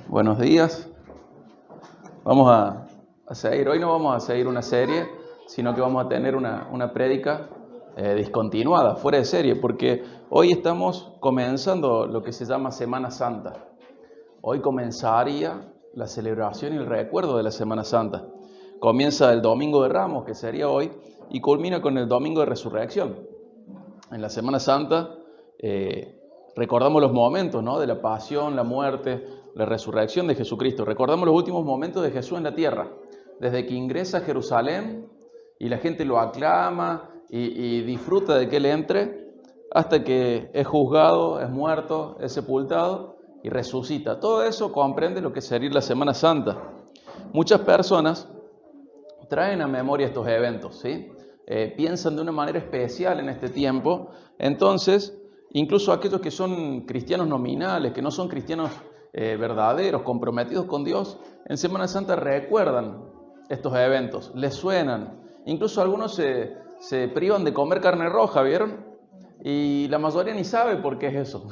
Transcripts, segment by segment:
Buenos días. Vamos a seguir. Hoy no vamos a seguir una serie, sino que vamos a tener una prédica discontinuada, fuera de serie, porque hoy estamos comenzando lo que se llama Semana Santa. Hoy comenzaría la celebración y el recuerdo de la Semana Santa. Comienza el Domingo de Ramos, que sería hoy, y culmina con el Domingo de Resurrección. En la Semana Santa recordamos los momentos, ¿no?, de la pasión, la muerte, la resurrección de Jesucristo. Recordamos los últimos momentos de Jesús en la tierra, desde que ingresa a Jerusalén y la gente lo aclama y disfruta de que Él entre, hasta que es juzgado, es muerto, es sepultado y resucita. Todo eso comprende lo que sería la Semana Santa. Muchas personas traen a memoria estos eventos, ¿sí? Piensan de una manera especial en este tiempo. Entonces, incluso aquellos que son cristianos nominales, que no son cristianos verdaderos, comprometidos con Dios, en Semana Santa recuerdan estos eventos, les suenan. Incluso algunos se privan de comer carne roja, ¿vieron? Y la mayoría ni sabe por qué es eso.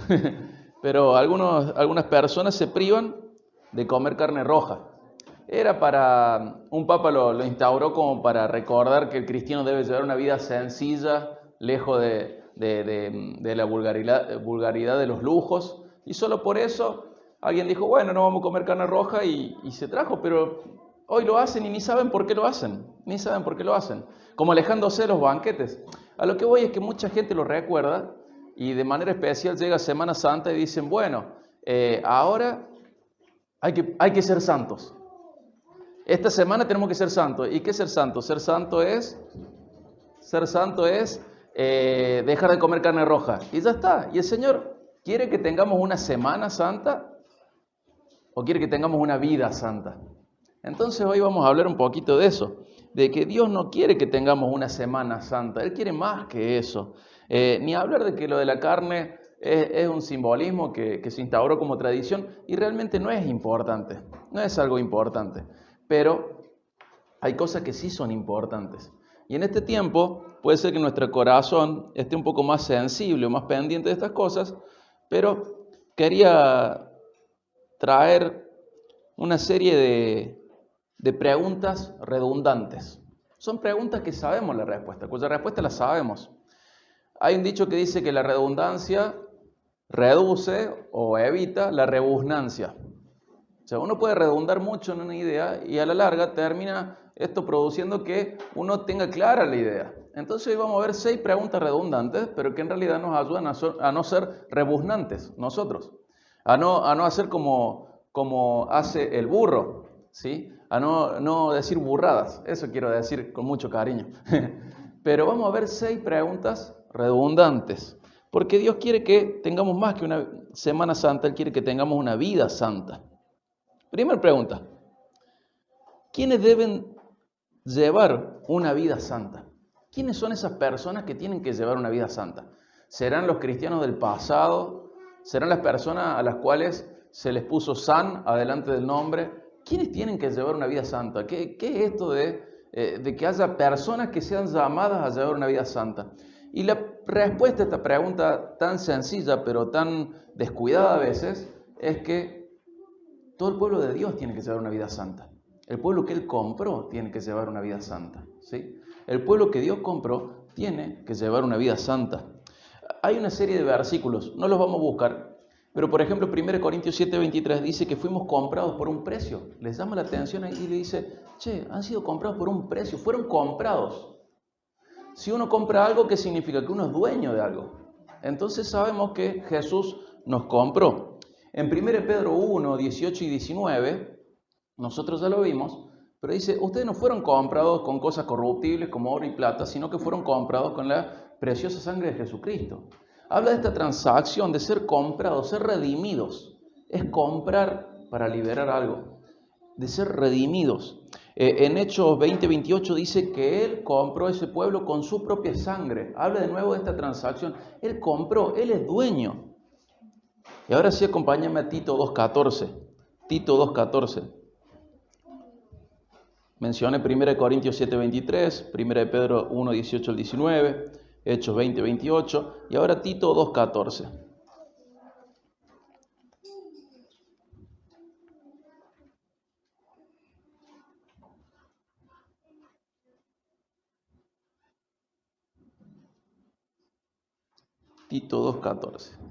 Pero algunas personas se privan de comer carne roja. Un papa lo instauró como para recordar que el cristiano debe llevar una vida sencilla, lejos de la vulgaridad de los lujos. Y solo por eso alguien dijo, bueno, no vamos a comer carne roja y se trajo, pero hoy lo hacen y ni saben por qué lo hacen. Ni saben por qué lo hacen. Como alejándose de los banquetes. A lo que voy es que mucha gente lo recuerda y de manera especial llega Semana Santa y dicen, bueno, ahora hay que ser santos. Esta semana tenemos que ser santos. ¿Y qué es ser santo? Ser santo es dejar de comer carne roja. Y ya está. ¿Y el Señor quiere que tengamos una semana santa o quiere que tengamos una vida santa? Entonces hoy vamos a hablar un poquito de eso, de que Dios no quiere que tengamos una semana santa. Él quiere más que eso. Ni hablar de que lo de la carne es un simbolismo que se instauró como tradición y realmente no es importante. No es algo importante. Pero hay cosas que sí son importantes. Y en este tiempo puede ser que nuestro corazón esté un poco más sensible o más pendiente de estas cosas, pero quería traer una serie de preguntas redundantes. Son preguntas que sabemos la respuesta, cuya respuesta la sabemos. Hay un dicho que dice que la redundancia reduce o evita la rebusnancia. O sea, uno puede redundar mucho en una idea y a la larga termina esto produciendo que uno tenga clara la idea. Entonces hoy vamos a ver 6 preguntas redundantes, pero que en realidad nos ayudan a no ser rebuznantes nosotros, a no hacer como hace el burro, ¿sí? A no decir burradas, eso quiero decir con mucho cariño. Pero vamos a ver 6 preguntas redundantes, porque Dios quiere que tengamos más que una Semana Santa, Él quiere que tengamos una vida santa. Primera pregunta, ¿quiénes deben llevar una vida santa? ¿Quiénes son esas personas que tienen que llevar una vida santa? ¿Serán los cristianos del pasado? ¿Serán las personas a las cuales se les puso san adelante del nombre? ¿Quiénes tienen que llevar una vida santa? ¿Qué es esto de que haya personas que sean llamadas a llevar una vida santa? Y la respuesta a esta pregunta tan sencilla pero tan descuidada a veces es que todo el pueblo de Dios tiene que llevar una vida santa. El pueblo que Él compró tiene que llevar una vida santa, ¿sí? El pueblo que Dios compró tiene que llevar una vida santa. Hay una serie de versículos, no los vamos a buscar, pero por ejemplo 1 Corintios 7:23 dice que fuimos comprados por un precio. Les llama la atención ahí y le dice, han sido comprados por un precio, fueron comprados. Si uno compra algo, ¿qué significa? Que uno es dueño de algo. Entonces sabemos que Jesús nos compró. En 1 Pedro 1, 18 y 19, nosotros ya lo vimos, pero dice, ustedes no fueron comprados con cosas corruptibles como oro y plata, sino que fueron comprados con la preciosa sangre de Jesucristo. Habla de esta transacción de ser comprados, ser redimidos. Es comprar para liberar algo, de ser redimidos. En Hechos 20, 28 dice que Él compró ese pueblo con su propia sangre. Habla de nuevo de esta transacción. Él compró, Él es dueño. Y ahora sí, acompáñame a Tito 2.14. Tito 2.14. Mencioné 1 Corintios 7.23, 1 Pedro 1.18 al 19, Hechos 20.28 y ahora Tito 2.14. Tito 2:14.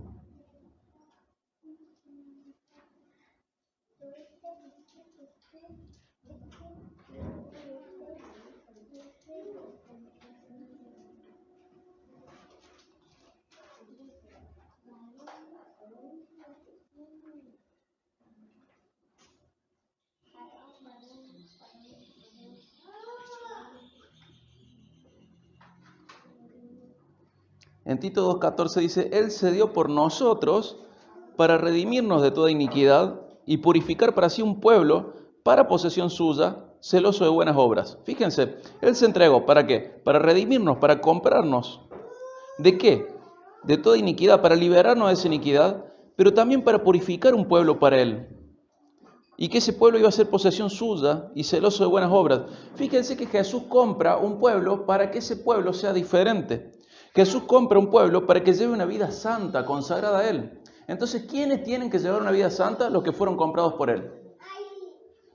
En Tito 2:14 dice, Él se dio por nosotros para redimirnos de toda iniquidad y purificar para sí un pueblo para posesión suya, celoso de buenas obras. Fíjense, Él se entregó, ¿para qué? Para redimirnos, para comprarnos. ¿De qué? De toda iniquidad, para liberarnos de esa iniquidad, pero también para purificar un pueblo para Él. Y que ese pueblo iba a ser posesión suya y celoso de buenas obras. Fíjense que Jesús compra un pueblo para que ese pueblo sea diferente. Jesús compra un pueblo para que lleve una vida santa, consagrada a Él. Entonces, ¿quiénes tienen que llevar una vida santa? Los que fueron comprados por Él.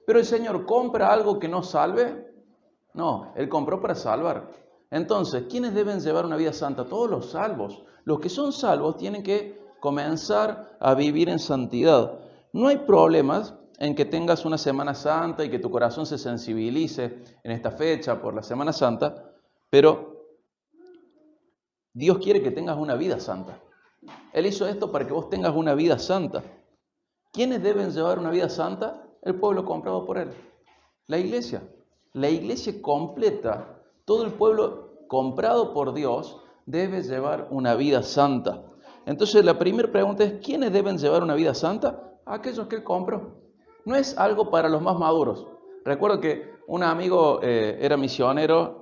Pero el Señor compra algo que no salve. No, Él compró para salvar. Entonces, ¿quiénes deben llevar una vida santa? Todos los salvos. Los que son salvos tienen que comenzar a vivir en santidad. No hay problemas en que tengas una Semana Santa y que tu corazón se sensibilice en esta fecha por la Semana Santa, pero Dios quiere que tengas una vida santa. Él hizo esto para que vos tengas una vida santa. ¿Quiénes deben llevar una vida santa? El pueblo comprado por Él. La iglesia. La iglesia completa, todo el pueblo comprado por Dios debe llevar una vida santa. Entonces la primera pregunta es, ¿quiénes deben llevar una vida santa? Aquellos que Él compró. No es algo para los más maduros. Recuerdo que un amigo era misionero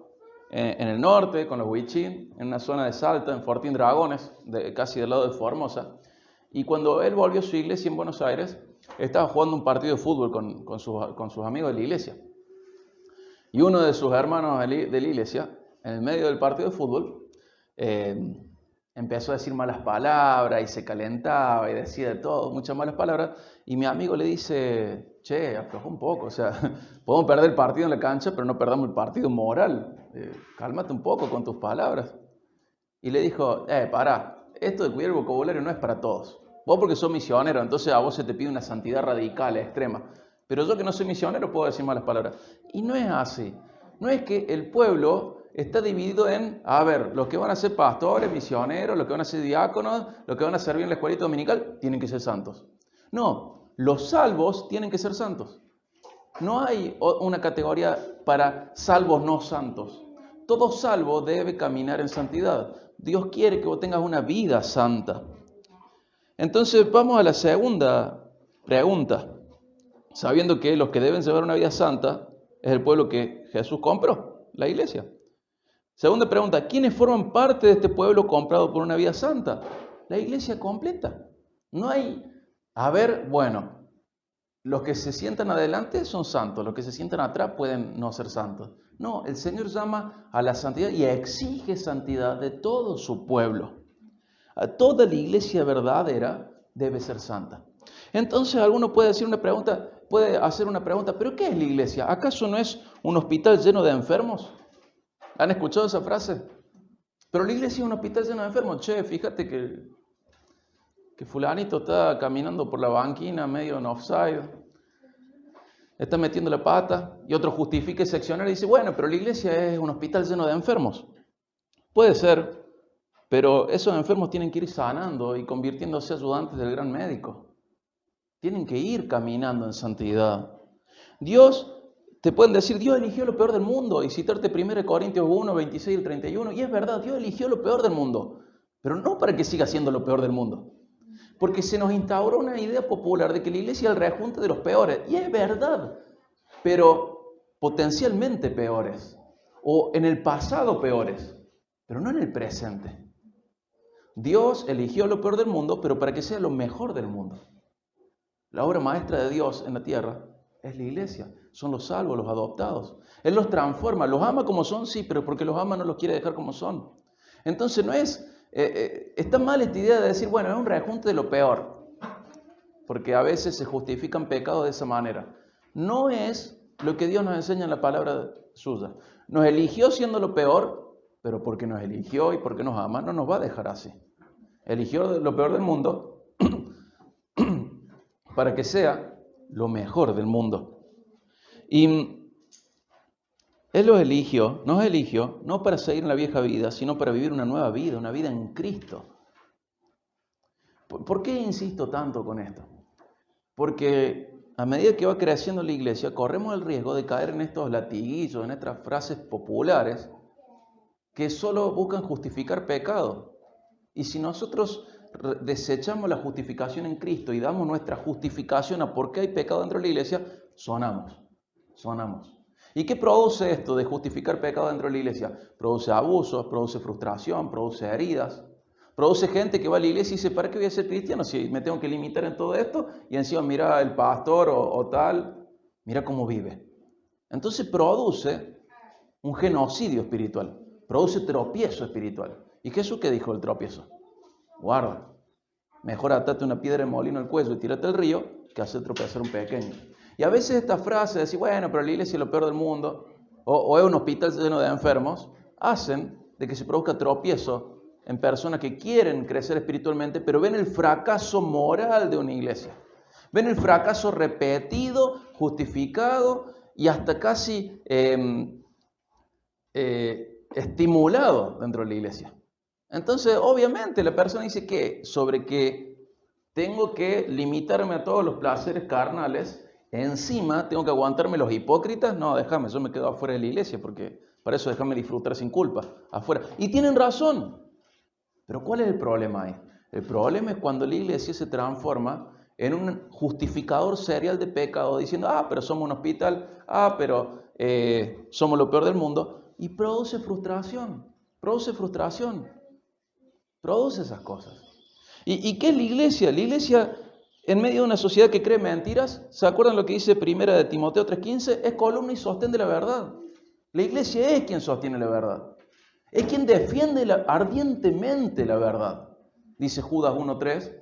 en el norte, con los Huichín, en una zona de Salta, en Fortín Dragones, casi del lado de Formosa. Y cuando él volvió a su iglesia en Buenos Aires, estaba jugando un partido de fútbol con sus amigos de la iglesia. Y uno de sus hermanos de la iglesia, en el medio del partido de fútbol, empezó a decir malas palabras y se calentaba y decía de todo, muchas malas palabras. Y mi amigo le dice, che, afloja un poco, o sea, podemos perder el partido en la cancha, pero no perdamos el partido moral. Cálmate un poco con tus palabras. Y le dijo, pará, esto de cuidar el vocabulario no es para todos. Vos porque sos misionero, entonces a vos se te pide una santidad radical, extrema. Pero yo que no soy misionero puedo decir malas palabras. Y no es así. No es que el pueblo está dividido en, los que van a ser pastores, misioneros, los que van a ser diáconos, los que van a servir en la escuelita dominical, tienen que ser santos. No, los salvos tienen que ser santos. No hay una categoría para salvos no santos. Todo salvo debe caminar en santidad. Dios quiere que vos tengas una vida santa. Entonces vamos a la segunda pregunta. Sabiendo que los que deben llevar una vida santa es el pueblo que Jesús compró, la iglesia. Segunda pregunta, ¿quiénes forman parte de este pueblo comprado por una vida santa? La iglesia completa. No hay, los que se sientan adelante son santos, los que se sientan atrás pueden no ser santos. No, el Señor llama a la santidad y exige santidad de todo su pueblo. A toda la iglesia verdadera debe ser santa. Entonces alguno puede hacer una pregunta, ¿pero qué es la iglesia? ¿Acaso no es un hospital lleno de enfermos? ¿Han escuchado esa frase? Pero la iglesia es un hospital lleno de enfermos. Che, fíjate que fulanito está caminando por la banquina medio en offside, está metiendo la pata, y otro justifica ese accionar y dice, bueno, pero la iglesia es un hospital lleno de enfermos. Puede ser, pero esos enfermos tienen que ir sanando y convirtiéndose en ayudantes del gran médico. Tienen que ir caminando en santidad. Te pueden decir, Dios eligió lo peor del mundo, y citarte 1 Corintios 1, 26 y 31, y es verdad, Dios eligió lo peor del mundo, pero no para que siga siendo lo peor del mundo. Porque se nos instauró una idea popular de que la iglesia es el rejunte de los peores. Y es verdad, pero potencialmente peores. O en el pasado peores, pero no en el presente. Dios eligió lo peor del mundo, pero para que sea lo mejor del mundo. La obra maestra de Dios en la tierra es la iglesia. Son los salvos, los adoptados. Él los transforma, los ama como son, sí, pero porque los ama no los quiere dejar como son. Entonces no es... está mal esta idea de decir, bueno, es un rejunte de lo peor, porque a veces se justifican pecados de esa manera. No es lo que Dios nos enseña en la palabra suya. Nos eligió siendo lo peor, pero porque nos eligió y porque nos ama, no nos va a dejar así. Eligió lo peor del mundo para que sea lo mejor del mundo. Y Él nos eligió no para seguir en la vieja vida, sino para vivir una nueva vida, una vida en Cristo. ¿Por qué insisto tanto con esto? Porque a medida que va creciendo la iglesia, corremos el riesgo de caer en estos latiguillos, en estas frases populares que solo buscan justificar pecado. Y si nosotros desechamos la justificación en Cristo y damos nuestra justificación a por qué hay pecado dentro de la iglesia, sonamos. ¿Y qué produce esto de justificar pecado dentro de la iglesia? Produce abusos, produce frustración, produce heridas. Produce gente que va a la iglesia y dice, ¿para qué voy a ser cristiano si me tengo que limitar en todo esto? Y encima mira el pastor o tal, mira cómo vive. Entonces produce un genocidio espiritual, produce tropiezo espiritual. ¿Y Jesús qué dijo del tropiezo? Guarda, mejor atate una piedra de molino al cuello y tírate al río que hacer tropezar un pequeño. Y a veces esta frase de decir, bueno, pero la iglesia es lo peor del mundo, o es un hospital lleno de enfermos, hacen de que se produzca tropiezo en personas que quieren crecer espiritualmente, pero ven el fracaso moral de una iglesia. Ven el fracaso repetido, justificado y hasta casi estimulado dentro de la iglesia. Entonces, obviamente, la persona dice que sobre que tengo que limitarme a todos los placeres carnales, encima tengo que aguantarme los hipócritas. No, déjame, yo me quedo afuera de la iglesia porque para eso déjame disfrutar sin culpa, afuera. Y tienen razón. Pero ¿cuál es el problema ahí? El problema es cuando la iglesia se transforma en un justificador serial de pecado, diciendo, pero somos un hospital, pero somos lo peor del mundo, y produce frustración, produce esas cosas. ¿Y qué es la iglesia? La iglesia, en medio de una sociedad que cree mentiras, ¿se acuerdan lo que dice 1 de Timoteo 3:15? Es columna y sostén de la verdad. La iglesia es quien sostiene la verdad. Es quien defiende ardientemente la verdad. Dice Judas 1:3,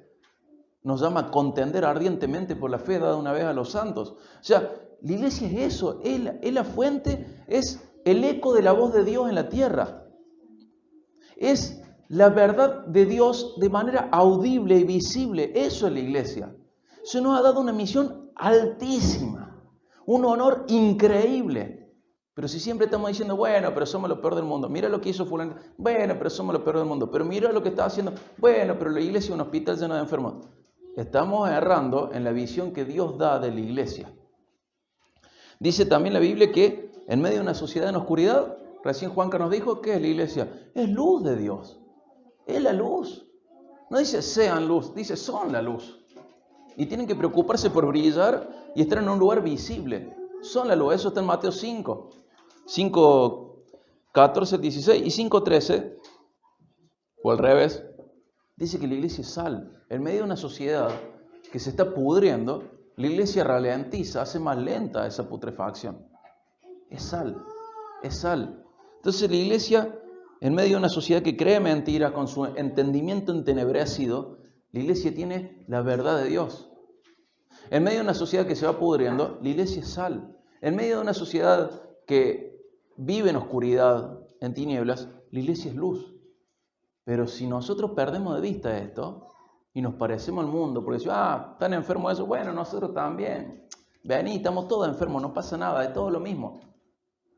nos llama a contender ardientemente por la fe dada una vez a los santos. O sea, la iglesia es eso, es la fuente, es el eco de la voz de Dios en la tierra. Es la verdad de Dios de manera audible y visible. Eso es la iglesia. Se nos ha dado una misión altísima, un honor increíble. Pero si siempre estamos diciendo, bueno, pero somos lo peor del mundo. Mira lo que hizo fulano. Bueno, pero somos lo peor del mundo. Pero mira lo que está haciendo. Bueno, pero la iglesia es un hospital lleno de enfermos. Estamos errando en la visión que Dios da de la iglesia. Dice también la Biblia que en medio de una sociedad en oscuridad, recién Juanca nos dijo, ¿qué es la iglesia? Es luz de Dios. Es la luz. No dice sean luz, dice son la luz. Y tienen que preocuparse por brillar y estar en un lugar visible. Son la luz. Eso está en Mateo 5, 14, 16 y 5, 13, o al revés, dice que la iglesia es sal. En medio de una sociedad que se está pudriendo, la iglesia ralentiza, hace más lenta esa putrefacción. Es sal. Entonces la iglesia, en medio de una sociedad que cree mentiras, con su entendimiento entenebrecido, la iglesia tiene la verdad de Dios. En medio de una sociedad que se va pudriendo, la iglesia es sal. En medio de una sociedad que vive en oscuridad, en tinieblas, la iglesia es luz. Pero si nosotros perdemos de vista esto y nos parecemos al mundo, porque decimos, están enfermos de eso, bueno, nosotros también. Vení, estamos todos enfermos, no pasa nada, es todo lo mismo.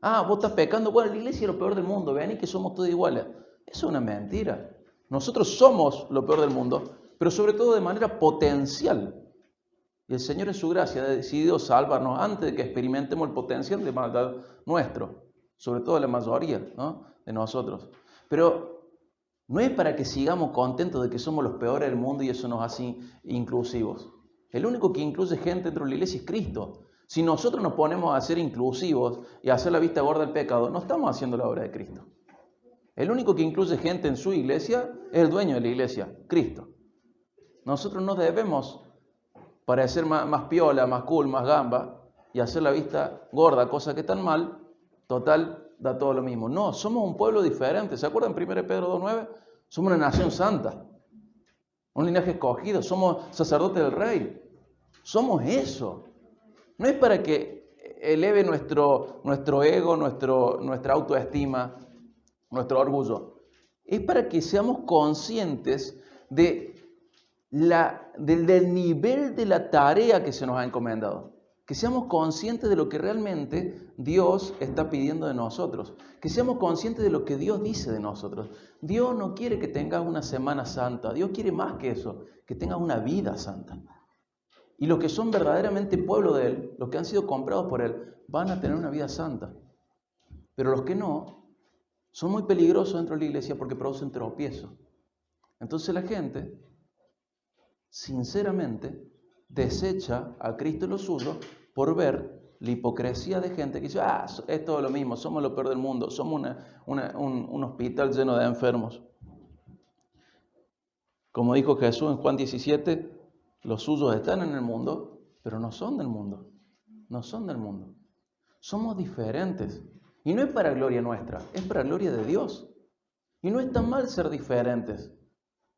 Vos estás pecando, bueno, la iglesia es lo peor del mundo, vení que somos todos iguales. Eso es una mentira. Nosotros somos lo peor del mundo, pero sobre todo de manera potencial. Y el Señor en su gracia ha decidido salvarnos antes de que experimentemos el potencial de maldad nuestro, sobre todo la mayoría, ¿no?, de nosotros. Pero no es para que sigamos contentos de que somos los peores del mundo y eso nos hace inclusivos. El único que incluye gente dentro de la iglesia es Cristo. Si nosotros nos ponemos a ser inclusivos y a hacer la vista gorda del pecado, no estamos haciendo la obra de Cristo. El único que incluye gente en su iglesia es el dueño de la iglesia, Cristo. Nosotros no debemos parecer más piola, más cool, más gamba y hacer la vista gorda, cosa que tan mal, total, da todo lo mismo. No, somos un pueblo diferente. ¿Se acuerdan 1 Pedro 2:9? Somos una nación santa, un linaje escogido, somos sacerdotes del rey. Somos eso. No es para que eleve nuestro ego, nuestra autoestima, nuestro orgullo. Es para que seamos conscientes del nivel de la tarea que se nos ha encomendado. Que seamos conscientes de lo que realmente Dios está pidiendo de nosotros. Que seamos conscientes de lo que Dios dice de nosotros. Dios no quiere que tengas una semana santa. Dios quiere más que eso, que tengas una vida santa. Y los que son verdaderamente pueblo de Él, los que han sido comprados por Él, van a tener una vida santa. Pero los que no, son muy peligrosos dentro de la iglesia porque producen tropiezo. Entonces la gente, sinceramente, desecha a Cristo y los suyos por ver la hipocresía de gente que dice, es todo lo mismo, somos lo peor del mundo, somos un hospital lleno de enfermos. Como dijo Jesús en Juan 17, los suyos están en el mundo, pero no son del mundo. No son del mundo. Somos diferentes. Y no es para gloria nuestra, es para gloria de Dios. Y no es tan mal ser diferentes.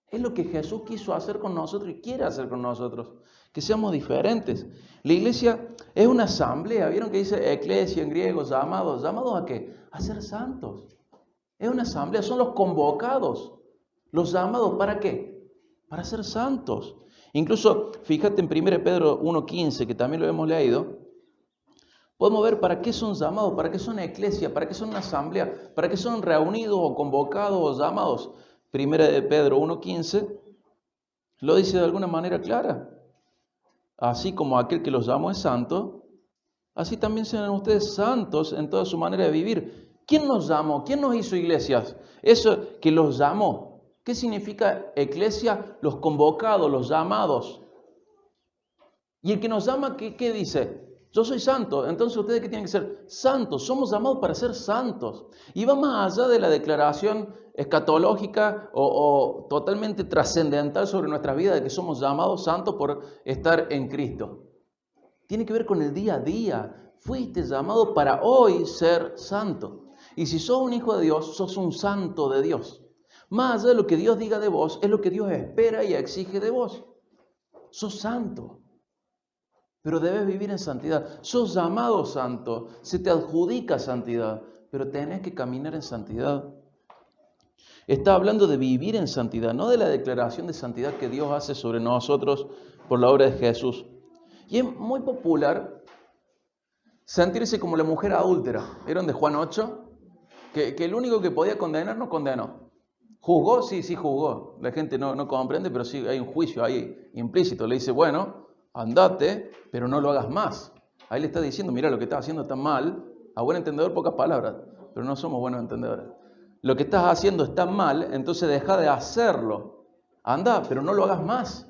Es lo que Jesús quiso hacer con nosotros y quiere hacer con nosotros. Que seamos diferentes. La iglesia es una asamblea. ¿Vieron que dice eclesia en griego? Llamados. ¿Llamados a qué? A ser santos. Es una asamblea. Son los convocados. Los llamados. ¿Para qué? Para ser santos. Incluso, fíjate en 1 Pedro 1:15, que también lo hemos leído. Podemos ver para qué son llamados, para qué son eclesia, para qué son una asamblea, para qué son reunidos o convocados o llamados. 1 Pedro 1:15 lo dice de alguna manera clara. Así como aquel que los llamó es santo, así también sean ustedes santos en toda su manera de vivir. ¿Quién nos llamó? ¿Quién nos hizo iglesias? Eso que los llamó. ¿Qué significa eclesia? Los convocados, los llamados. Y el que nos llama, ¿qué dice? Yo soy santo. Entonces ustedes que tienen que ser santos. Somos llamados para ser santos. Y va más allá de la declaración escatológica o totalmente trascendental sobre nuestra vida de que somos llamados santos por estar en Cristo. Tiene que ver con el día a día. Fuiste llamado para hoy ser santo. Y si sos un hijo de Dios, sos un santo de Dios. Más allá de lo que Dios diga de vos, es lo que Dios espera y exige de vos. Sos santo. Pero debes vivir en santidad. Sos llamado santo. Se te adjudica santidad. Pero tenés que caminar en santidad. Está hablando de vivir en santidad, no de la declaración de santidad que Dios hace sobre nosotros por la obra de Jesús. Y es muy popular sentirse como la mujer adúltera. ¿Vieron de Juan 8? Que el único que podía condenar no condenó. ¿Juzgó? Sí juzgó. La gente no comprende, pero sí hay un juicio ahí implícito. Le dice, bueno, andate, pero no lo hagas más. Ahí le está diciendo, mira, lo que estás haciendo está mal. A buen entendedor, pocas palabras, pero no somos buenos entendedores. Lo que estás haciendo está mal, entonces deja de hacerlo. Anda, pero no lo hagas más.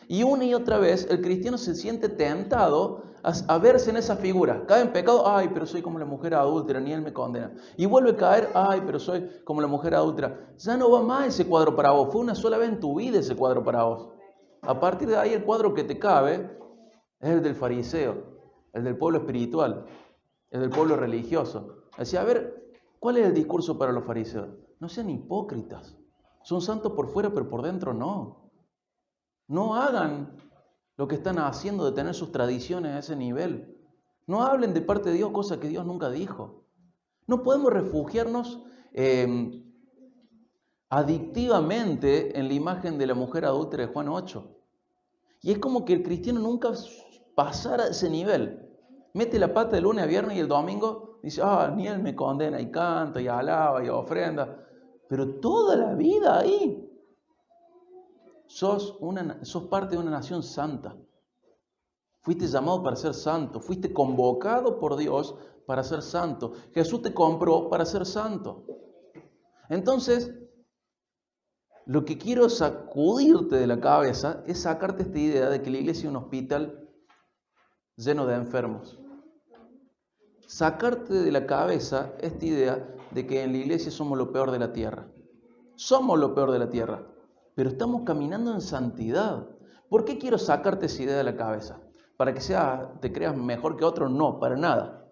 Y una y otra vez el cristiano se siente tentado a verse en esa figura. Cae en pecado, pero soy como la mujer adúltera, ni él me condena. Y vuelve a caer, pero soy como la mujer adúltera. Ya no va más ese cuadro para vos, fue una sola vez en tu vida ese cuadro para vos. A partir de ahí el cuadro que te cabe es el del fariseo, el del pueblo espiritual, el del pueblo religioso. Decía, a ver, ¿cuál es el discurso para los fariseos? No sean hipócritas. Son santos por fuera, pero por dentro no. No hagan lo que están haciendo de tener sus tradiciones a ese nivel. No hablen de parte de Dios cosas que Dios nunca dijo. No podemos refugiarnos adictivamente en la imagen de la mujer adúltera de Juan 8. Y es como que el cristiano nunca pasara a ese nivel. Mete la pata de lunes a viernes y el domingo dice, ni él me condena, y canta, y alaba, y ofrenda. Pero toda la vida ahí sos parte de una nación santa. Fuiste llamado para ser santo. Fuiste convocado por Dios para ser santo. Jesús te compró para ser santo. Entonces, lo que quiero sacudirte de la cabeza es sacarte esta idea de que la iglesia es un hospital lleno de enfermos. Sacarte de la cabeza esta idea de que en la iglesia somos lo peor de la tierra. Somos lo peor de la tierra, pero estamos caminando en santidad. ¿Por qué quiero sacarte esa idea de la cabeza? ¿Para que te creas mejor que otros? No, para nada.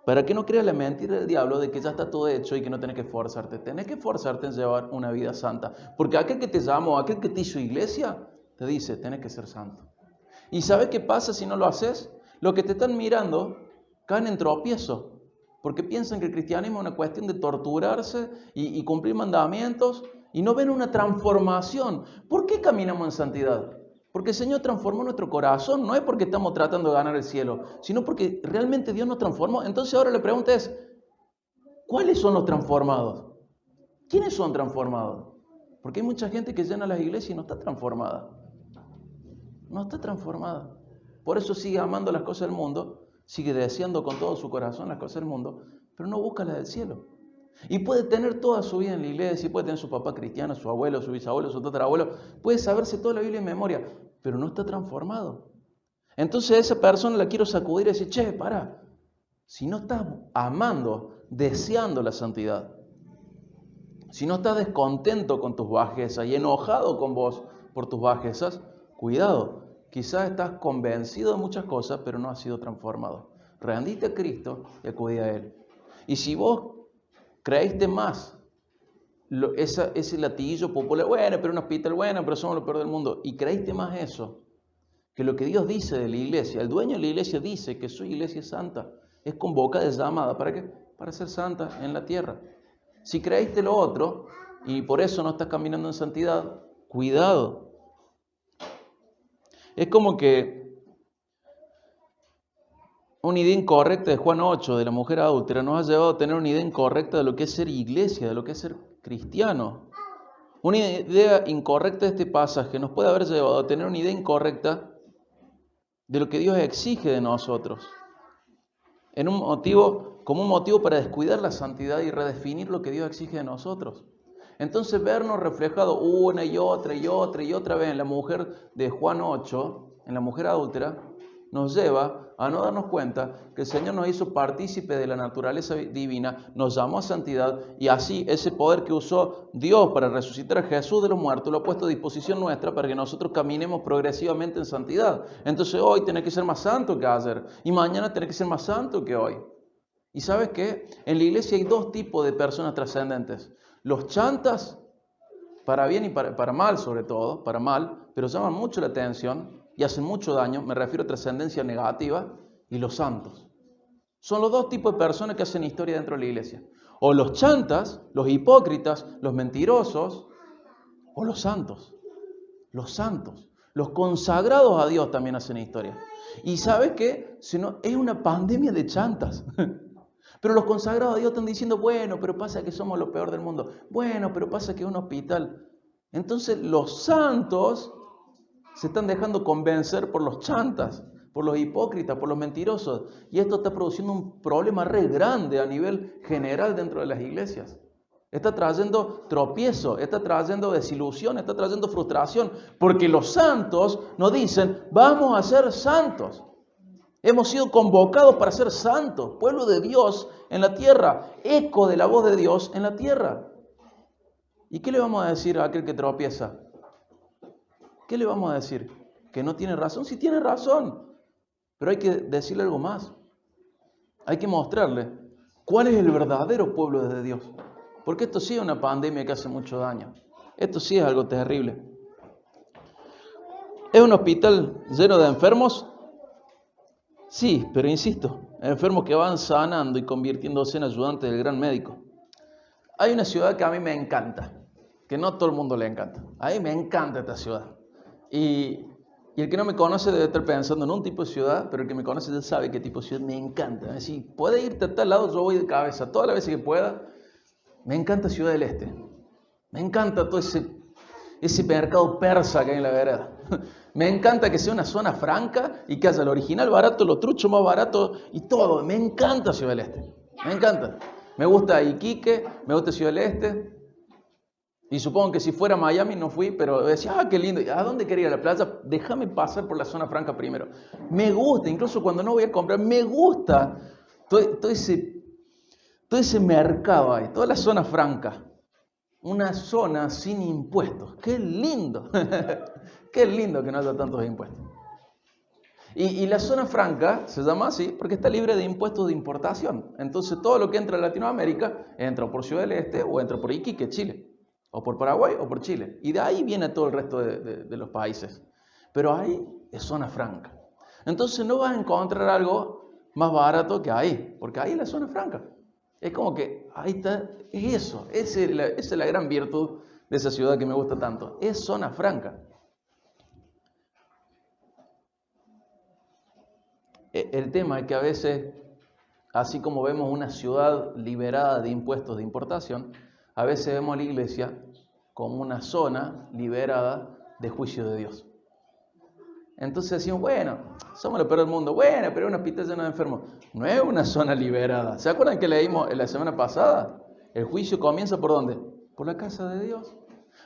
Para que no creas la mentira del diablo de que ya está todo hecho y que no tenés que esforzarte. Tenés que esforzarte en llevar una vida santa. Porque aquel que te llamó, aquel que te hizo iglesia, te dice, tenés que ser santo. ¿Y sabes qué pasa si no lo haces? Los que te están mirando caen en tropiezo. Porque piensan que el cristianismo es una cuestión de torturarse y cumplir mandamientos y no ven una transformación. ¿Por qué caminamos en santidad? Porque el Señor transformó nuestro corazón, no es porque estamos tratando de ganar el cielo, sino porque realmente Dios nos transformó. Entonces ahora la pregunta es, ¿cuáles son los transformados? ¿Quiénes son transformados? Porque hay mucha gente que llena las iglesias y no está transformada. No está transformada. Por eso sigue amando las cosas del mundo, sigue deseando con todo su corazón las cosas del mundo, pero no busca las del cielo. Y puede tener toda su vida en la iglesia, y puede tener su papá cristiano, su abuelo, su bisabuelo, su tatarabuelo, puede saberse toda la Biblia en memoria, pero no está transformado. Entonces a esa persona la quiero sacudir y decir, che, para, si no estás amando, deseando la santidad, si no estás descontento con tus bajezas y enojado con vos por tus bajezas, cuidado, quizás estás convencido de muchas cosas, pero no has sido transformado. Rendite a Cristo y acudí a Él. Y si vos creíste más ese latiguillo popular, bueno, pero un hospital, bueno, pero somos lo peor del mundo, y creíste más eso que lo que Dios dice de la iglesia. El dueño de la iglesia dice que su iglesia es santa, es convocada, es llamada. ¿Para qué? Para ser santa en la tierra. Si creíste lo otro y por eso no estás caminando en santidad, cuidado. Es como que una idea incorrecta de Juan 8, de la mujer adúltera, nos ha llevado a tener una idea incorrecta de lo que es ser iglesia, de lo que es ser cristiano. Una idea incorrecta de este pasaje nos puede haber llevado a tener una idea incorrecta de lo que Dios exige de nosotros, como un motivo para descuidar la santidad y redefinir lo que Dios exige de nosotros. Entonces vernos reflejado una y otra vez en la mujer de Juan 8, en la mujer adúltera, nos lleva a no darnos cuenta que el Señor nos hizo partícipe de la naturaleza divina, nos llamó a santidad y así ese poder que usó Dios para resucitar a Jesús de los muertos lo ha puesto a disposición nuestra para que nosotros caminemos progresivamente en santidad. Entonces hoy tenés que ser más santo que ayer y mañana tenés que ser más santo que hoy. ¿Y sabes qué? En la iglesia hay dos tipos de personas trascendentes. Los chantas, para bien y para mal sobre todo, para mal, pero llaman mucho la atención y hacen mucho daño, me refiero a trascendencia negativa, y los santos. Son los dos tipos de personas que hacen historia dentro de la iglesia. O los chantas, los hipócritas, los mentirosos, o los santos. Los santos, los consagrados a Dios también hacen historia. Y ¿sabes qué? Es una pandemia de chantas. Pero los consagrados a Dios están diciendo, bueno, pero pasa que somos lo peor del mundo. Bueno, pero pasa que es un hospital. Entonces los santos se están dejando convencer por los chantas, por los hipócritas, por los mentirosos. Y esto está produciendo un problema re grande a nivel general dentro de las iglesias. Está trayendo tropiezo, está trayendo desilusión, está trayendo frustración. Porque los santos nos dicen, vamos a ser santos. Hemos sido convocados para ser santos, pueblo de Dios en la tierra, eco de la voz de Dios en la tierra. ¿Y qué le vamos a decir a aquel que tropieza? ¿Qué le vamos a decir? ¿Que no tiene razón? Sí tiene razón, pero hay que decirle algo más. Hay que mostrarle cuál es el verdadero pueblo de Dios. Porque esto sí es una pandemia que hace mucho daño. Esto sí es algo terrible. ¿Es un hospital lleno de enfermos? Sí, pero insisto, enfermos que van sanando y convirtiéndose en ayudantes del gran médico. Hay una ciudad que a mí me encanta, que no a todo el mundo le encanta. A mí me encanta esta ciudad. Y el que no me conoce debe estar pensando en un tipo de ciudad, pero el que me conoce ya sabe qué tipo de ciudad me encanta. Es decir, puede irte a tal lado, yo voy de cabeza, todas las veces que pueda. Me encanta Ciudad del Este. Me encanta todo ese mercado persa que hay en la vereda. Me encanta que sea una zona franca y que haya lo original barato, lo trucho más barato y todo. Me encanta Ciudad del Este. Me encanta. Me gusta Iquique, me gusta Ciudad del Este. Y supongo que si fuera Miami no fui, pero decía, qué lindo. ¿A dónde quería ir a la playa? Déjame pasar por la zona franca primero. Me gusta, incluso cuando no voy a comprar, me gusta todo ese mercado ahí, toda la zona franca. Una zona sin impuestos. ¡Qué lindo! ¡Qué lindo que no haya tantos impuestos! Y la zona franca se llama así porque está libre de impuestos de importación. Entonces todo lo que entra a Latinoamérica entra por Ciudad del Este o entra por Iquique, Chile. O por Paraguay o por Chile. Y de ahí viene todo el resto de los países. Pero ahí es zona franca. Entonces no vas a encontrar algo más barato que ahí. Porque ahí es la zona franca. Es como que ahí está, es eso. Esa es la gran virtud de esa ciudad que me gusta tanto. Es zona franca. El tema es que a veces, así como vemos una ciudad liberada de impuestos de importación, a veces vemos a la iglesia como una zona liberada de juicio de Dios. Entonces decimos, bueno, somos lo peor del mundo, bueno, pero es un hospital lleno de enfermos. No es una zona liberada. ¿Se acuerdan que leímos en la semana pasada? El juicio comienza ¿por dónde? Por la casa de Dios.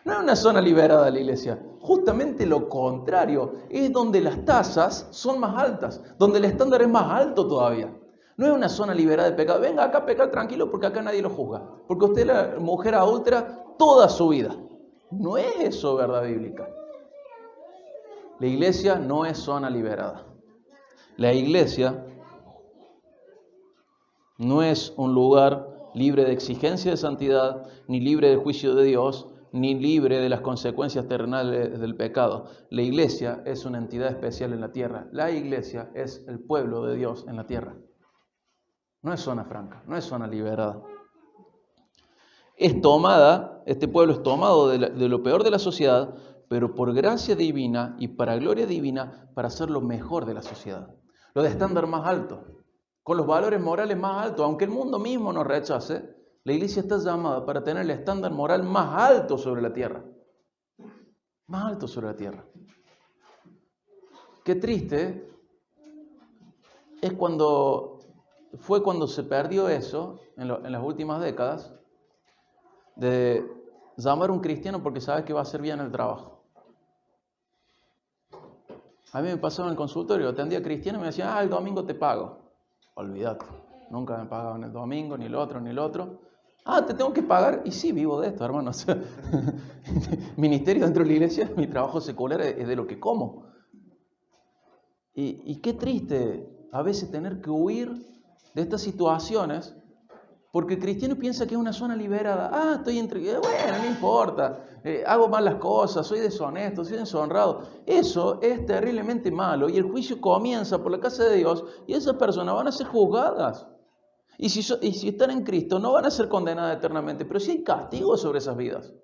No es una zona liberada la iglesia. Justamente lo contrario, es donde las tasas son más altas, donde el estándar es más alto todavía. No es una zona liberada de pecado. Venga acá a pecar tranquilo porque acá nadie lo juzga. Porque usted es la mujer adúltera toda su vida. No es eso verdad bíblica. La iglesia no es zona liberada. La iglesia no es un lugar libre de exigencia de santidad, ni libre de juicio de Dios, ni libre de las consecuencias terrenales del pecado. La iglesia es una entidad especial en la tierra. La iglesia es el pueblo de Dios en la tierra. No es zona franca, no es zona liberada. Es tomada, este pueblo es tomado de lo peor de la sociedad, pero por gracia divina y para gloria divina, para ser lo mejor de la sociedad. Lo de estándar más alto, con los valores morales más altos. Aunque el mundo mismo nos rechace, la iglesia está llamada para tener el estándar moral más alto sobre la tierra. Más alto sobre la tierra. Qué triste fue cuando se perdió eso, en las últimas décadas, de llamar a un cristiano porque sabes que va a hacer bien el trabajo. A mí me pasó en el consultorio, atendía a cristianos y me decían, el domingo te pago. Olvídate, nunca me pagaban el domingo, ni el otro, ni el otro. ¿Te tengo que pagar? Y sí, vivo de esto, hermano. O sea, ministerio dentro de la iglesia, mi trabajo secular es de lo que como. Y qué triste a veces tener que huir de estas situaciones, porque el cristiano piensa que es una zona liberada. Estoy bueno, no importa, hago mal las cosas, soy deshonesto, soy deshonrado. Eso es terriblemente malo y el juicio comienza por la casa de Dios y esas personas van a ser juzgadas. Y si están en Cristo no van a ser condenadas eternamente, pero sí hay castigo sobre esas vidas.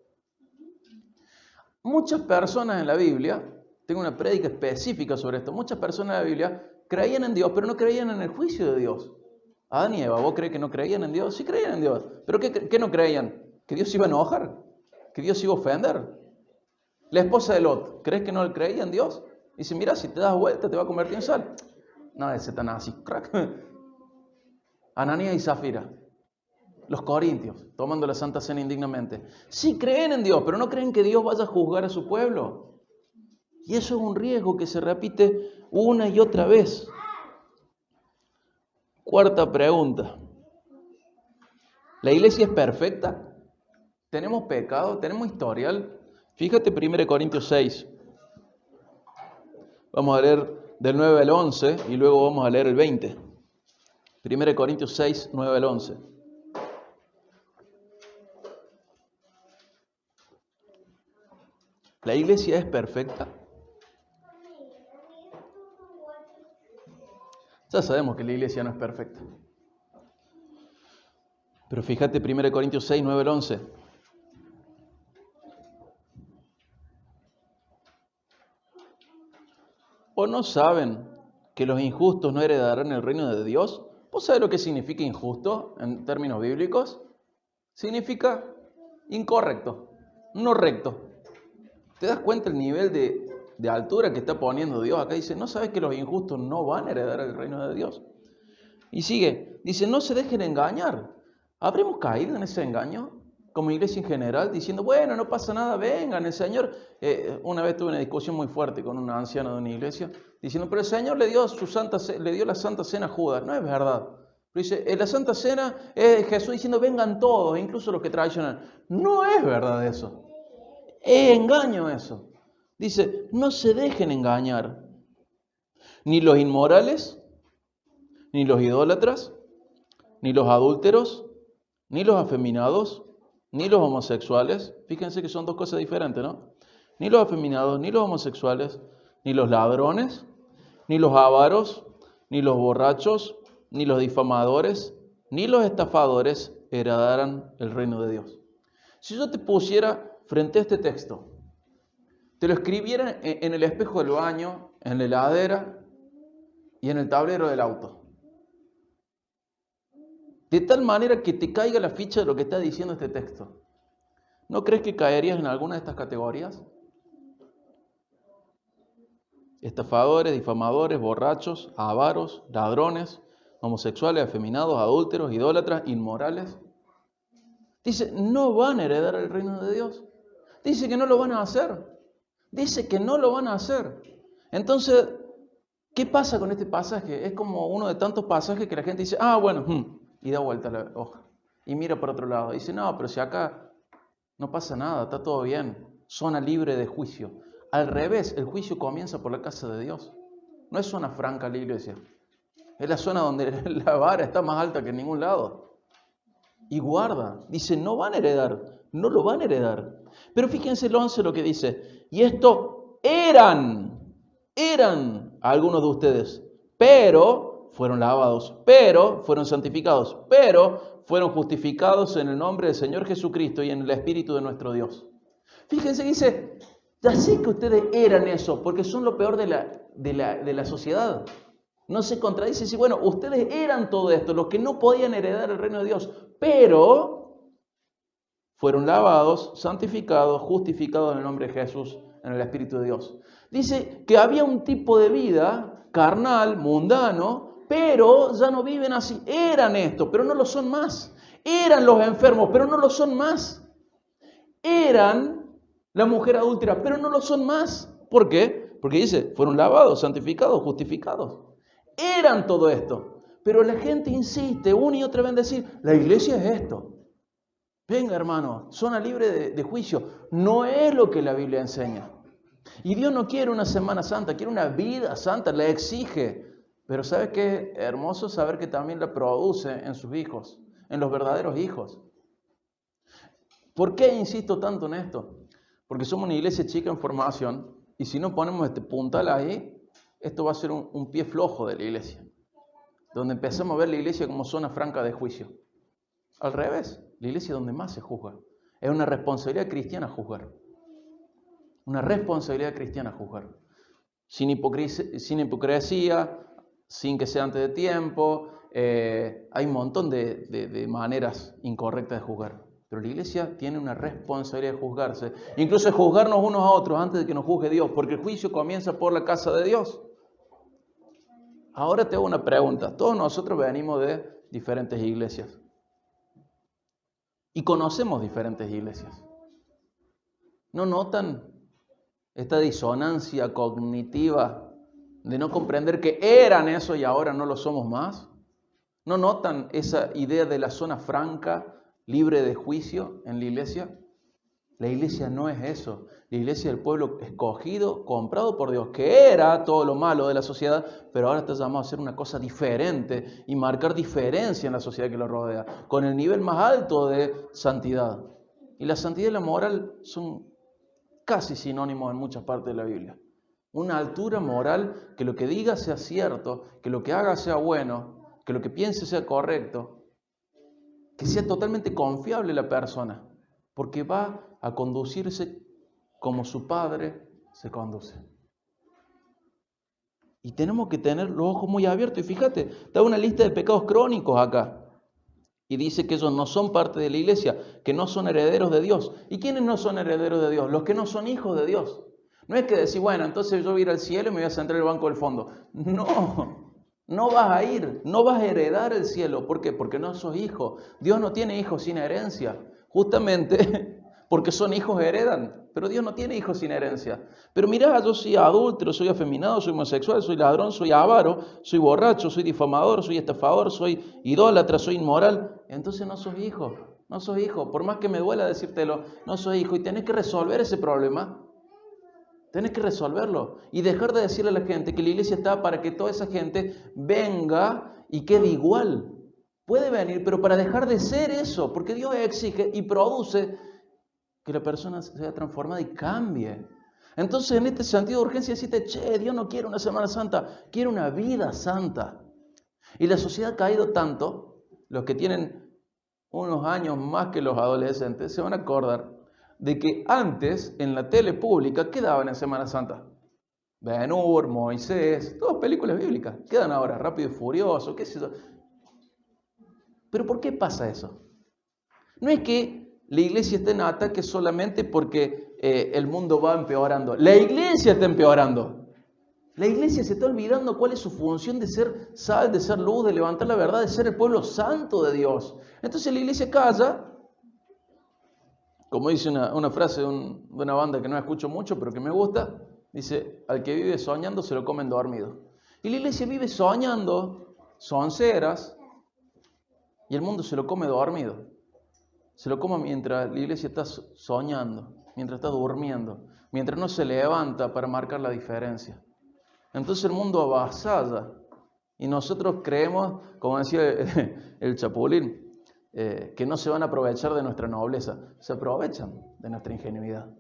Muchas personas en la Biblia, tengo una prédica específica sobre esto, muchas personas en la Biblia creían en Dios, pero no creían en el juicio de Dios. Adán y Eva, ¿vos crees que no creían en Dios? Sí creían en Dios. ¿Pero qué no creían? ¿Que Dios se iba a enojar? ¿Que Dios se iba a ofender? La esposa de Lot, ¿crees que no creía en Dios? Dice, mira, si te das vuelta te va a convertir en sal. No, es Satanás, así, crack. Ananías y Zafira, los corintios, tomando la Santa Cena indignamente. Sí creen en Dios, pero no creen que Dios vaya a juzgar a su pueblo. Y eso es un riesgo que se repite una y otra vez. Cuarta pregunta. ¿La iglesia es perfecta? ¿Tenemos pecado? ¿Tenemos historial? Fíjate 1 Corintios 6. Vamos a leer del 9 al 11 y luego vamos a leer el 20. 1 Corintios 6, 9 al 11. ¿La iglesia es perfecta? Ya sabemos que la iglesia no es perfecta. Pero fíjate 1 Corintios 6, 9 al 11. ¿O no saben que los injustos no heredarán el reino de Dios? ¿Vos sabés lo que significa injusto en términos bíblicos? Significa incorrecto, no recto. ¿Te das cuenta el nivel de altura que está poniendo Dios? Acá dice, ¿no sabes que los injustos no van a heredar el reino de Dios? Y sigue, dice, no se dejen engañar. ¿Habremos caído en ese engaño? Como iglesia en general, diciendo, bueno, no pasa nada, vengan, el Señor. Una vez tuve una discusión muy fuerte con un anciano de una iglesia, diciendo, pero el Señor le dio la Santa Cena a Judas. No es verdad. Pero dice, en la Santa Cena es Jesús diciendo, vengan todos, incluso los que traicionan. No es verdad eso. Es engaño eso. Dice, no se dejen engañar. Ni los inmorales, ni los idólatras, ni los adúlteros, ni los afeminados, ni los homosexuales. Fíjense que son dos cosas diferentes, ¿no? Ni los afeminados, ni los homosexuales, ni los ladrones, ni los ávaros, ni los borrachos, ni los difamadores, ni los estafadores heredarán el reino de Dios. Si yo te pusiera frente a este texto, te lo escribiera en el espejo del baño, en la heladera y en el tablero del auto. De tal manera que te caiga la ficha de lo que está diciendo este texto. ¿No crees que caerías en alguna de estas categorías? Estafadores, difamadores, borrachos, avaros, ladrones, homosexuales, afeminados, adúlteros, idólatras, inmorales. Dice, no van a heredar el reino de Dios. Dice que no lo van a hacer. Dice que no lo van a hacer. Entonces, ¿qué pasa con este pasaje? Es como uno de tantos pasajes que la gente dice, bueno, y da vuelta la hoja. Y mira por otro lado. Dice, no, pero si acá no pasa nada, está todo bien. Zona libre de juicio. Al revés, el juicio comienza por la casa de Dios. No es zona franca la iglesia. Es la zona donde la vara está más alta que en ningún lado. Y guarda. Dice, no van a heredar. No lo van a heredar. Pero fíjense el 11 lo que dice. Y esto eran algunos de ustedes. Pero fueron lavados. Pero fueron santificados. Pero fueron justificados en el nombre del Señor Jesucristo y en el Espíritu de nuestro Dios. Fíjense, dice, ya sé que ustedes eran eso, porque son lo peor de la sociedad. No se contradice, sí, bueno, ustedes eran todo esto, los que no podían heredar el reino de Dios, pero fueron lavados, santificados, justificados en el nombre de Jesús, en el Espíritu de Dios. Dice que había un tipo de vida carnal, mundano, pero ya no viven así. Eran esto, pero no lo son más. Eran los enfermos, pero no lo son más. Eran la mujer adúltera, pero no lo son más. ¿Por qué? Porque dice, fueron lavados, santificados, justificados. Eran todo esto. Pero la gente insiste una y otra vez en decir, la iglesia es esto. Venga, hermano, zona libre de juicio. No es lo que la Biblia enseña. Y Dios no quiere una Semana Santa, quiere una vida santa, la exige. Pero ¿sabes qué? Hermoso saber que también la produce en sus hijos, en los verdaderos hijos. ¿Por qué insisto tanto en esto? Porque somos una iglesia chica en formación y si no ponemos este puntal ahí, esto va a ser un pie flojo de la iglesia. Donde empezamos a ver la iglesia como zona franca de juicio. Al revés, la iglesia es donde más se juzga. Es una responsabilidad cristiana juzgar. Una responsabilidad cristiana juzgar. Sin hipocresía, sin que sea antes de tiempo. Hay un montón de maneras incorrectas de juzgar. Pero la iglesia tiene una responsabilidad de juzgarse. Incluso de juzgarnos unos a otros antes de que nos juzgue Dios. Porque el juicio comienza por la casa de Dios. Ahora te hago una pregunta. Todos nosotros venimos de diferentes iglesias. Y conocemos diferentes iglesias. ¿No notan esta disonancia cognitiva de no comprender que eran eso y ahora no lo somos más? ¿No notan esa idea de la zona franca, libre de juicio en la iglesia? La iglesia no es eso. La iglesia es el pueblo escogido, comprado por Dios, que era todo lo malo de la sociedad, pero ahora está llamado a hacer una cosa diferente y marcar diferencia en la sociedad que lo rodea, con el nivel más alto de santidad. Y la santidad y la moral son casi sinónimos en muchas partes de la Biblia. Una altura moral, que lo que diga sea cierto, que lo que haga sea bueno, que lo que piense sea correcto, que sea totalmente confiable la persona, porque va a conducirse como su Padre se conduce. Y tenemos que tener los ojos muy abiertos. Y fíjate, da una lista de pecados crónicos acá. Y dice que ellos no son parte de la iglesia, que no son herederos de Dios. ¿Y quiénes no son herederos de Dios? Los que no son hijos de Dios. No es que decir, bueno, entonces yo voy a ir al cielo y me voy a sentar en el banco del fondo. No, no vas a ir, no vas a heredar el cielo. ¿Por qué? Porque no sos hijo. Dios no tiene hijos sin herencia. Justamente porque son hijos heredan, pero Dios no tiene hijos sin herencia. Pero mirá, yo soy adúltero, soy afeminado, soy homosexual, soy ladrón, soy avaro, soy borracho, soy difamador, soy estafador, soy idólatra, soy inmoral. Entonces no sos hijo, no sos hijo. Por más que me duela decírtelo, no sos hijo. Y tenés que resolver ese problema. Tenés que resolverlo. Y dejar de decirle a la gente que la iglesia está para que toda esa gente venga y quede igual. Puede venir, pero para dejar de ser eso, porque Dios exige y produce que la persona sea transformada y cambie. Entonces, en este sentido de urgencia, decirte, Dios no quiere una Semana Santa, quiere una vida santa. Y la sociedad ha caído tanto, los que tienen unos años más que los adolescentes, se van a acordar de que antes en la tele pública quedaban en Semana Santa. Ben-Hur, Moisés, todas películas bíblicas. Quedan ahora, Rápido y Furioso, qué sé yo. Pero ¿por qué pasa eso? No es que la iglesia esté en ataque solamente porque el mundo va empeorando. La iglesia está empeorando. La iglesia se está olvidando cuál es su función de ser sal, de ser luz, de levantar la verdad, de ser el pueblo santo de Dios. Entonces la iglesia calla, como dice una frase de una banda que no escucho mucho, pero que me gusta, dice, al que vive soñando se lo comen dormido. Y la iglesia vive soñando, sonceras, y el mundo se lo come dormido. Se lo come mientras la iglesia está soñando, mientras está durmiendo, mientras no se levanta para marcar la diferencia. Entonces el mundo avasalla y nosotros creemos, como decía el Chapulín, que no se van a aprovechar de nuestra nobleza. Se aprovechan de nuestra ingenuidad.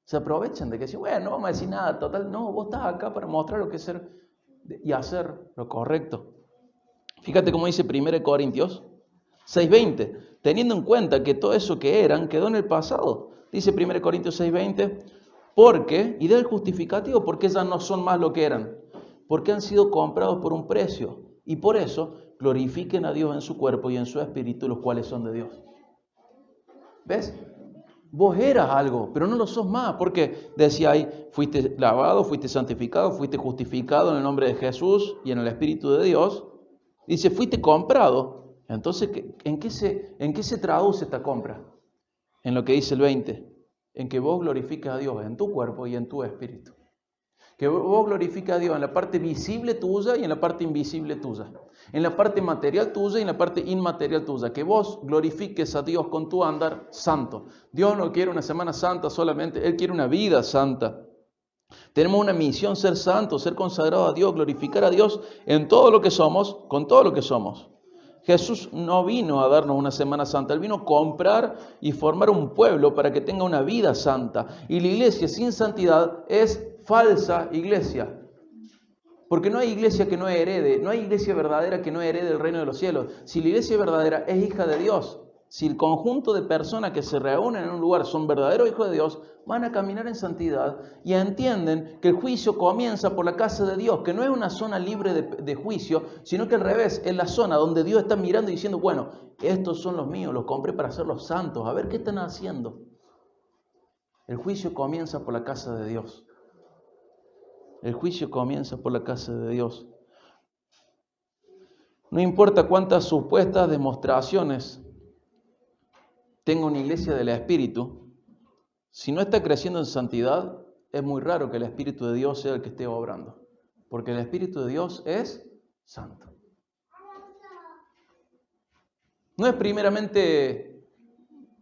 Se aprovechan de que dicen, bueno, no vamos a decir nada, total, no, vos estás acá para mostrar lo que es ser y hacer lo correcto. Fíjate cómo dice 1 Corintios 6:20, teniendo en cuenta que todo eso que eran quedó en el pasado. Dice 1 Corintios 6:20, porque, y del justificativo, porque ya no son más lo que eran, porque han sido comprados por un precio, y por eso glorifiquen a Dios en su cuerpo y en su espíritu, los cuales son de Dios. ¿Ves? Vos eras algo, pero no lo sos más, porque decía ahí, fuiste lavado, fuiste santificado, fuiste justificado en el nombre de Jesús y en el Espíritu de Dios. Dice, fuiste comprado. Entonces, ¿en qué se traduce esta compra? En lo que dice el 20, en que vos glorifiques a Dios en tu cuerpo y en tu espíritu. Que vos glorifiques a Dios en la parte visible tuya y en la parte invisible tuya. En la parte material tuya y en la parte inmaterial tuya. Que vos glorifiques a Dios con tu andar santo. Dios no quiere una semana santa solamente, Él quiere una vida santa. Tenemos una misión, ser santos, ser consagrados a Dios, glorificar a Dios en todo lo que somos, con todo lo que somos. Jesús no vino a darnos una semana santa, Él vino a comprar y formar un pueblo para que tenga una vida santa. Y la iglesia sin santidad es falsa iglesia. Porque no hay iglesia que no herede, no hay iglesia verdadera que no herede el reino de los cielos. Si la iglesia verdadera es hija de Dios, si el conjunto de personas que se reúnen en un lugar son verdaderos hijos de Dios, van a caminar en santidad y entienden que el juicio comienza por la casa de Dios, que no es una zona libre de juicio, sino que al revés, es la zona donde Dios está mirando y diciendo, bueno, estos son los míos, los compré para hacerlos santos, a ver qué están haciendo. El juicio comienza por la casa de Dios. El juicio comienza por la casa de Dios. No importa cuántas supuestas demostraciones tenga una iglesia del Espíritu, si no está creciendo en santidad, es muy raro que el Espíritu de Dios sea el que esté obrando. Porque el Espíritu de Dios es santo. No es primeramente,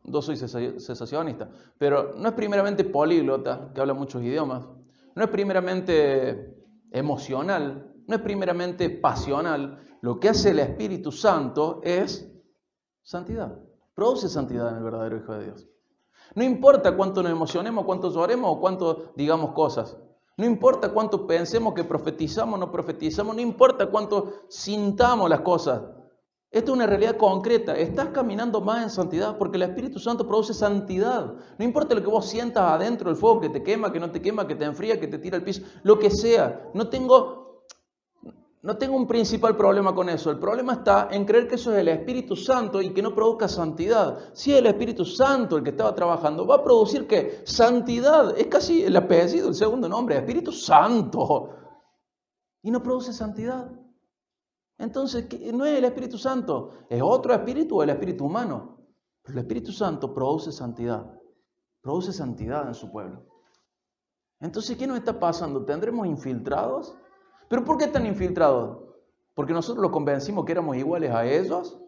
yo soy cesacionista, pero no es primeramente políglota, que habla muchos idiomas. No es primeramente emocional, no es primeramente pasional. Lo que hace el Espíritu Santo es santidad. Produce santidad en el verdadero Hijo de Dios. No importa cuánto nos emocionemos, cuánto lloremos o cuánto digamos cosas. No importa cuánto pensemos que profetizamos o no profetizamos. No importa cuánto sintamos las cosas. Esto es una realidad concreta. Estás caminando más en santidad porque el Espíritu Santo produce santidad. No importa lo que vos sientas adentro, el fuego que te quema, que no te quema, que te enfría, que te tira al piso, lo que sea. No tengo un principal problema con eso. El problema está en creer que eso es el Espíritu Santo y que no produzca santidad. Si es el Espíritu Santo el que estaba trabajando, va a producir ¿qué? Santidad. Es casi el apellido, el segundo nombre, Espíritu Santo. Y no produce santidad. Entonces, no es el Espíritu Santo, es otro espíritu o el espíritu humano. Pero el Espíritu Santo produce santidad en su pueblo. Entonces, ¿qué nos está pasando? ¿Tendremos infiltrados? ¿Pero por qué están infiltrados? ¿Porque nosotros los convencimos que éramos iguales a ellos?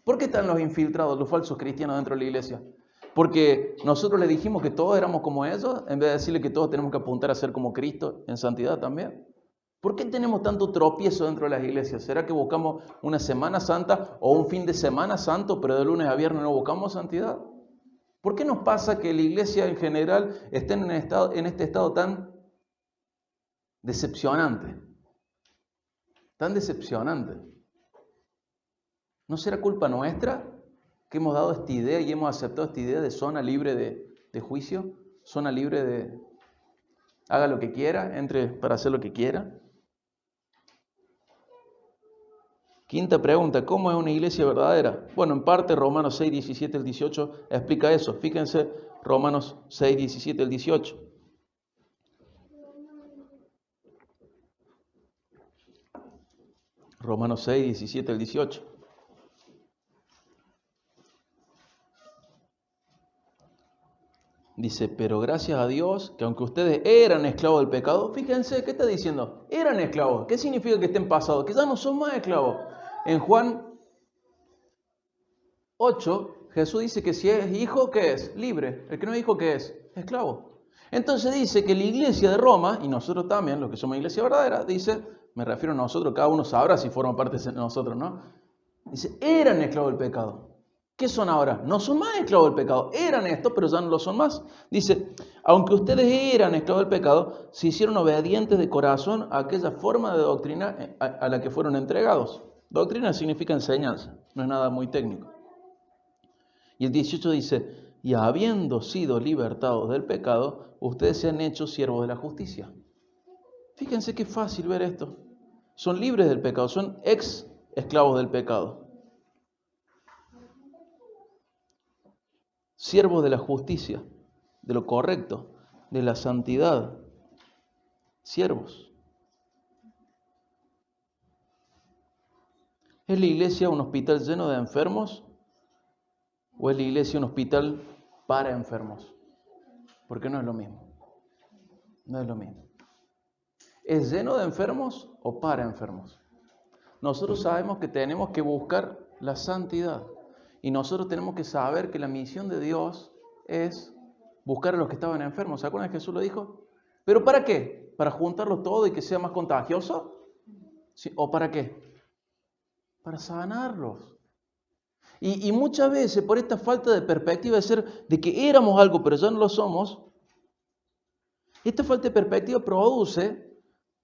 ¿Por qué están los infiltrados, los falsos cristianos dentro de la iglesia? ¿Porque nosotros les dijimos que todos éramos como ellos, en vez de decirle que todos tenemos que apuntar a ser como Cristo en santidad también? ¿Por qué tenemos tanto tropiezo dentro de las iglesias? ¿Será que buscamos una Semana Santa o un fin de semana santo, pero de lunes a viernes no buscamos santidad? ¿Por qué nos pasa que la iglesia en general esté en este estado tan decepcionante? Tan decepcionante. ¿No será culpa nuestra que hemos dado esta idea y hemos aceptado esta idea de zona libre de de juicio, zona libre de haga lo que quiera, entre para hacer lo que quiera. Quinta pregunta, ¿cómo es una iglesia verdadera? Bueno, en parte Romanos 6, 17 al 18 explica eso. Fíjense, Romanos 6, 17 al 18. Romanos 6, 17 al 18. Dice, pero gracias a Dios que aunque ustedes eran esclavos del pecado, fíjense, ¿qué está diciendo? Eran esclavos. ¿Qué significa que estén pasados? Que ya no son más esclavos. En Juan 8, Jesús dice que si es hijo, ¿qué es? Libre. El que no es hijo, ¿qué es? Esclavo. Entonces dice que la iglesia de Roma, y nosotros también, los que somos iglesia verdadera, dice, me refiero a nosotros, cada uno sabrá si forma parte de nosotros, ¿no? Dice, eran esclavos del pecado. ¿Qué son ahora? No son más esclavos del pecado. Eran estos, pero ya no lo son más. Dice, aunque ustedes eran esclavos del pecado, se hicieron obedientes de corazón a aquella forma de doctrina a la que fueron entregados. Doctrina significa enseñanza, no es nada muy técnico. Y el 18 dice, y habiendo sido libertados del pecado, ustedes se han hecho siervos de la justicia. Fíjense qué fácil ver esto. Son libres del pecado, son ex esclavos del pecado. Siervos de la justicia, de lo correcto, de la santidad. Siervos. ¿Es la iglesia un hospital lleno de enfermos? ¿O es la iglesia un hospital para enfermos? Porque no es lo mismo. No es lo mismo. ¿Es lleno de enfermos o para enfermos? Nosotros sabemos que tenemos que buscar la santidad. Y nosotros tenemos que saber que la misión de Dios es buscar a los que estaban enfermos. ¿Se acuerdan que Jesús lo dijo? ¿Pero para qué? ¿Para juntarlo todo y que sea más contagioso? ¿Sí? ¿O para qué? Para sanarlos. Y muchas veces por esta falta de perspectiva de ser, de que éramos algo pero ya no lo somos, esta falta de perspectiva produce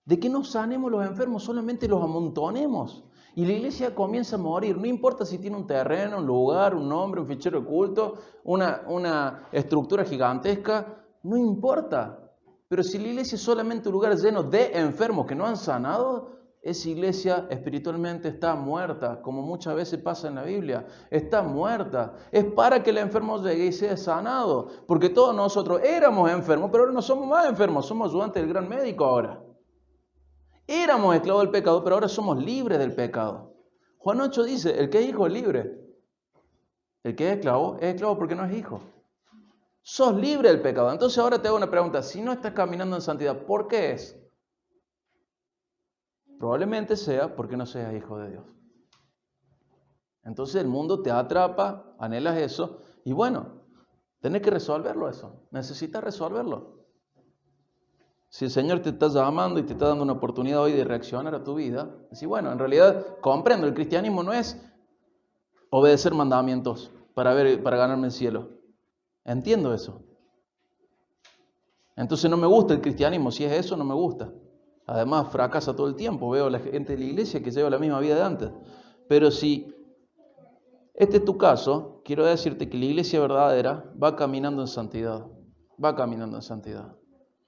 de que no sanemos los enfermos, solamente los amontonemos. Y la iglesia comienza a morir, no importa si tiene un terreno, un lugar, un nombre, un fichero de culto, una estructura gigantesca, no importa. Pero si la iglesia es solamente un lugar lleno de enfermos que no han sanado, esa iglesia espiritualmente está muerta, como muchas veces pasa en la Biblia. Está muerta. Es para que el enfermo llegue y sea sanado. Porque todos nosotros éramos enfermos, pero ahora no somos más enfermos, somos ayudantes del gran médico ahora. Éramos esclavos del pecado, pero ahora somos libres del pecado. Juan 8 dice, el que es hijo es libre. El que es esclavo porque no es hijo. Sos libre del pecado. Entonces ahora te hago una pregunta, si no estás caminando en santidad, ¿por qué es? Probablemente sea porque no seas hijo de Dios. Entonces el mundo te atrapa, anhelas eso, y bueno, tenés que resolverlo eso. Necesitas resolverlo. Si el Señor te está llamando y te está dando una oportunidad hoy de reaccionar a tu vida, decir, bueno, en realidad comprendo, el cristianismo no es obedecer mandamientos para ganarme el cielo. Entiendo eso. Entonces no me gusta el cristianismo, si es eso no me gusta. Además fracasa todo el tiempo, veo a la gente de la iglesia que lleva la misma vida de antes. Pero si este es tu caso, quiero decirte que la iglesia verdadera va caminando en santidad, va caminando en santidad.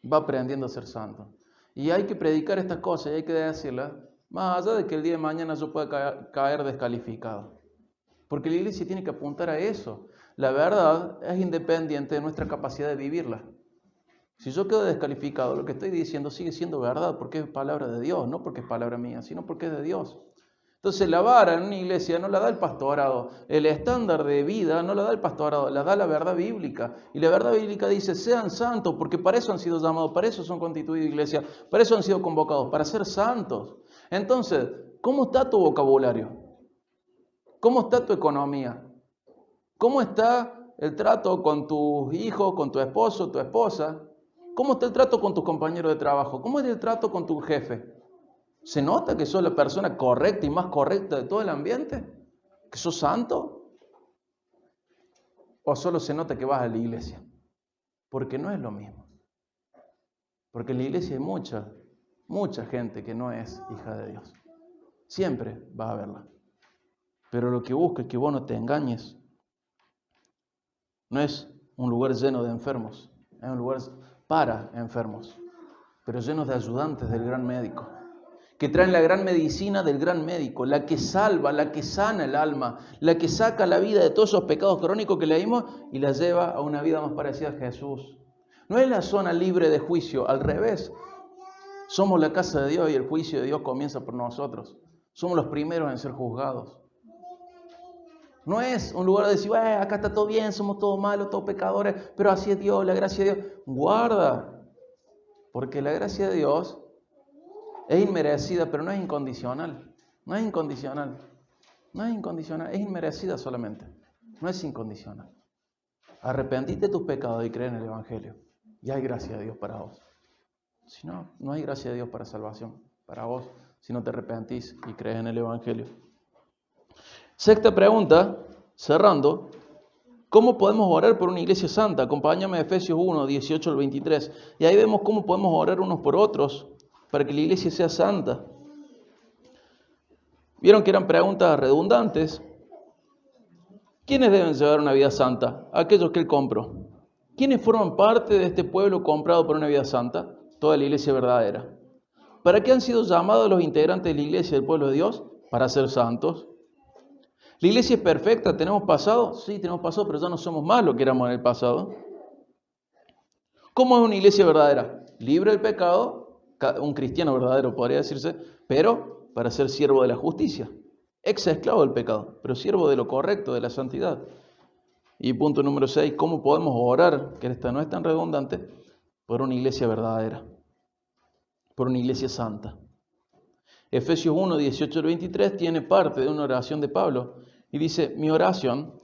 Va aprendiendo a ser santo. Y hay que predicar estas cosas y hay que decirlas, más allá de que el día de mañana yo pueda caer descalificado. Porque la iglesia tiene que apuntar a eso. La verdad es independiente de nuestra capacidad de vivirla. Si yo quedo descalificado, lo que estoy diciendo sigue siendo verdad porque es palabra de Dios, no porque es palabra mía, sino porque es de Dios. Entonces la vara en una iglesia no la da el pastorado, el estándar de vida no la da el pastorado, la da la verdad bíblica. Y la verdad bíblica dice, sean santos, porque para eso han sido llamados, para eso son constituidos iglesia, para eso han sido convocados, para ser santos. Entonces, ¿cómo está tu vocabulario? ¿Cómo está tu economía? ¿Cómo está el trato con tus hijos, con tu esposo, tu esposa? ¿Cómo está el trato con tus compañeros de trabajo? ¿Cómo es el trato con tu jefe? ¿Se nota que sos la persona correcta y más correcta de todo el ambiente? ¿Que sos santo? ¿O solo se nota que vas a la iglesia? Porque no es lo mismo. Porque en la iglesia hay mucha gente que no es hija de Dios. Siempre vas a verla. Pero lo que busca es que vos no te engañes. No es un lugar lleno de enfermos, es un lugar para enfermos, pero llenos de ayudantes del gran médico, que traen la gran medicina del gran médico, la que salva, la que sana el alma, la que saca la vida de todos esos pecados crónicos que leímos y la lleva a una vida más parecida a Jesús. No es la zona libre de juicio, al revés. Somos la casa de Dios y el juicio de Dios comienza por nosotros. Somos los primeros en ser juzgados. No es un lugar de decir, acá está todo bien, somos todos malos, todos pecadores, pero así es Dios, la gracia de Dios. Guarda, porque la gracia de Dios es inmerecida, pero no es incondicional. No es incondicional. No es incondicional, es inmerecida solamente. No es incondicional. Arrepentite de tus pecados y cree en el Evangelio. Y hay gracia de Dios para vos. Si no, no hay gracia de Dios para salvación, para vos, si no te arrepentís y crees en el Evangelio. Sexta pregunta, cerrando. ¿Cómo podemos orar por una iglesia santa? Acompáñame a Efesios 1, 18 al 23. Y ahí vemos cómo podemos orar unos por otros para que la iglesia sea santa. Vieron que eran preguntas redundantes. ¿Quiénes deben llevar una vida santa? Aquellos que Él compró. ¿Quiénes forman parte de este pueblo comprado por una vida santa? Toda la iglesia verdadera. ¿Para qué han sido llamados los integrantes de la iglesia del pueblo de Dios? Para ser santos. ¿La iglesia es perfecta? ¿Tenemos pasado? Sí, tenemos pasado, pero ya no somos más lo que éramos en el pasado. ¿Cómo es una iglesia verdadera? Libre del pecado, un cristiano verdadero podría decirse, pero para ser siervo de la justicia. Ex esclavo del pecado, pero siervo de lo correcto, de la santidad. Y punto número 6, ¿cómo podemos orar, que esta no es tan redundante, por una iglesia verdadera, por una iglesia santa? Efesios 1, 18 al 23 tiene parte de una oración de Pablo y dice, mi oración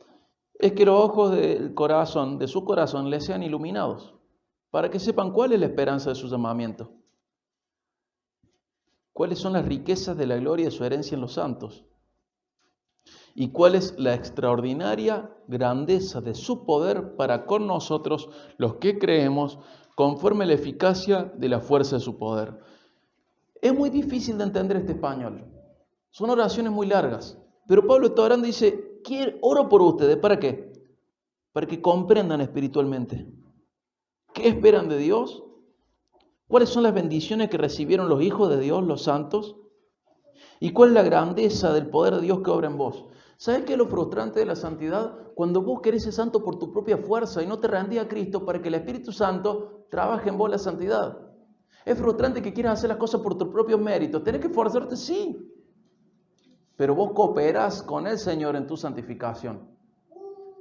es que los ojos del corazón, de su corazón, les sean iluminados, para que sepan cuál es la esperanza de su llamamiento, cuáles son las riquezas de la gloria de su herencia en los santos, y cuál es la extraordinaria grandeza de su poder para con nosotros, los que creemos, conforme a la eficacia de la fuerza de su poder. Es muy difícil de entender este español. Son oraciones muy largas. Pero Pablo está orando y dice, oro por ustedes. ¿Para qué? Para que comprendan espiritualmente. ¿Qué esperan de Dios? ¿Cuáles son las bendiciones que recibieron los hijos de Dios, los santos? ¿Y cuál es la grandeza del poder de Dios que obra en vos? ¿Sabes qué es lo frustrante de la santidad? Cuando vos querés ser santo por tu propia fuerza y no te rendís a Cristo para que el Espíritu Santo trabaje en vos la santidad. Es frustrante que quieras hacer las cosas por tus propios méritos. Tenés que esforzarte, sí. Pero vos cooperás con el Señor en tu santificación.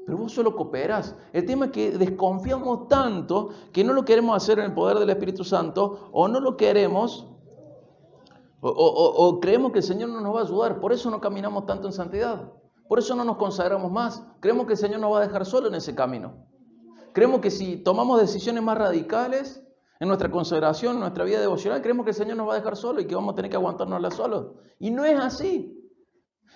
Pero vos solo cooperás. El tema es que desconfiamos tanto que no lo queremos hacer en el poder del Espíritu Santo o no lo queremos o creemos que el Señor no nos va a ayudar. Por eso no caminamos tanto en santidad. Por eso no nos consagramos más. Creemos que el Señor nos va a dejar solo en ese camino. Creemos que si tomamos decisiones más radicales en nuestra consagración, en nuestra vida devocional, creemos que el Señor nos va a dejar solo y que vamos a tener que aguantárnosla solos. Y no es así.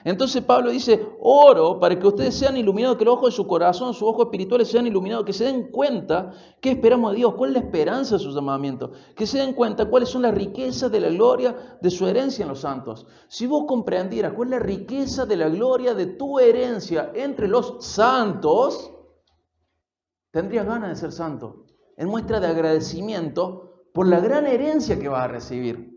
Entonces Pablo dice, oro para que ustedes sean iluminados, que los ojos de su corazón, sus ojos espirituales sean iluminados, que se den cuenta qué esperamos de Dios, cuál es la esperanza de su llamamiento, que se den cuenta cuáles son las riquezas de la gloria de su herencia en los santos. Si vos comprendieras cuál es la riqueza de la gloria de tu herencia entre los santos, tendrías ganas de ser santo, en muestra de agradecimiento por la gran herencia que vas a recibir.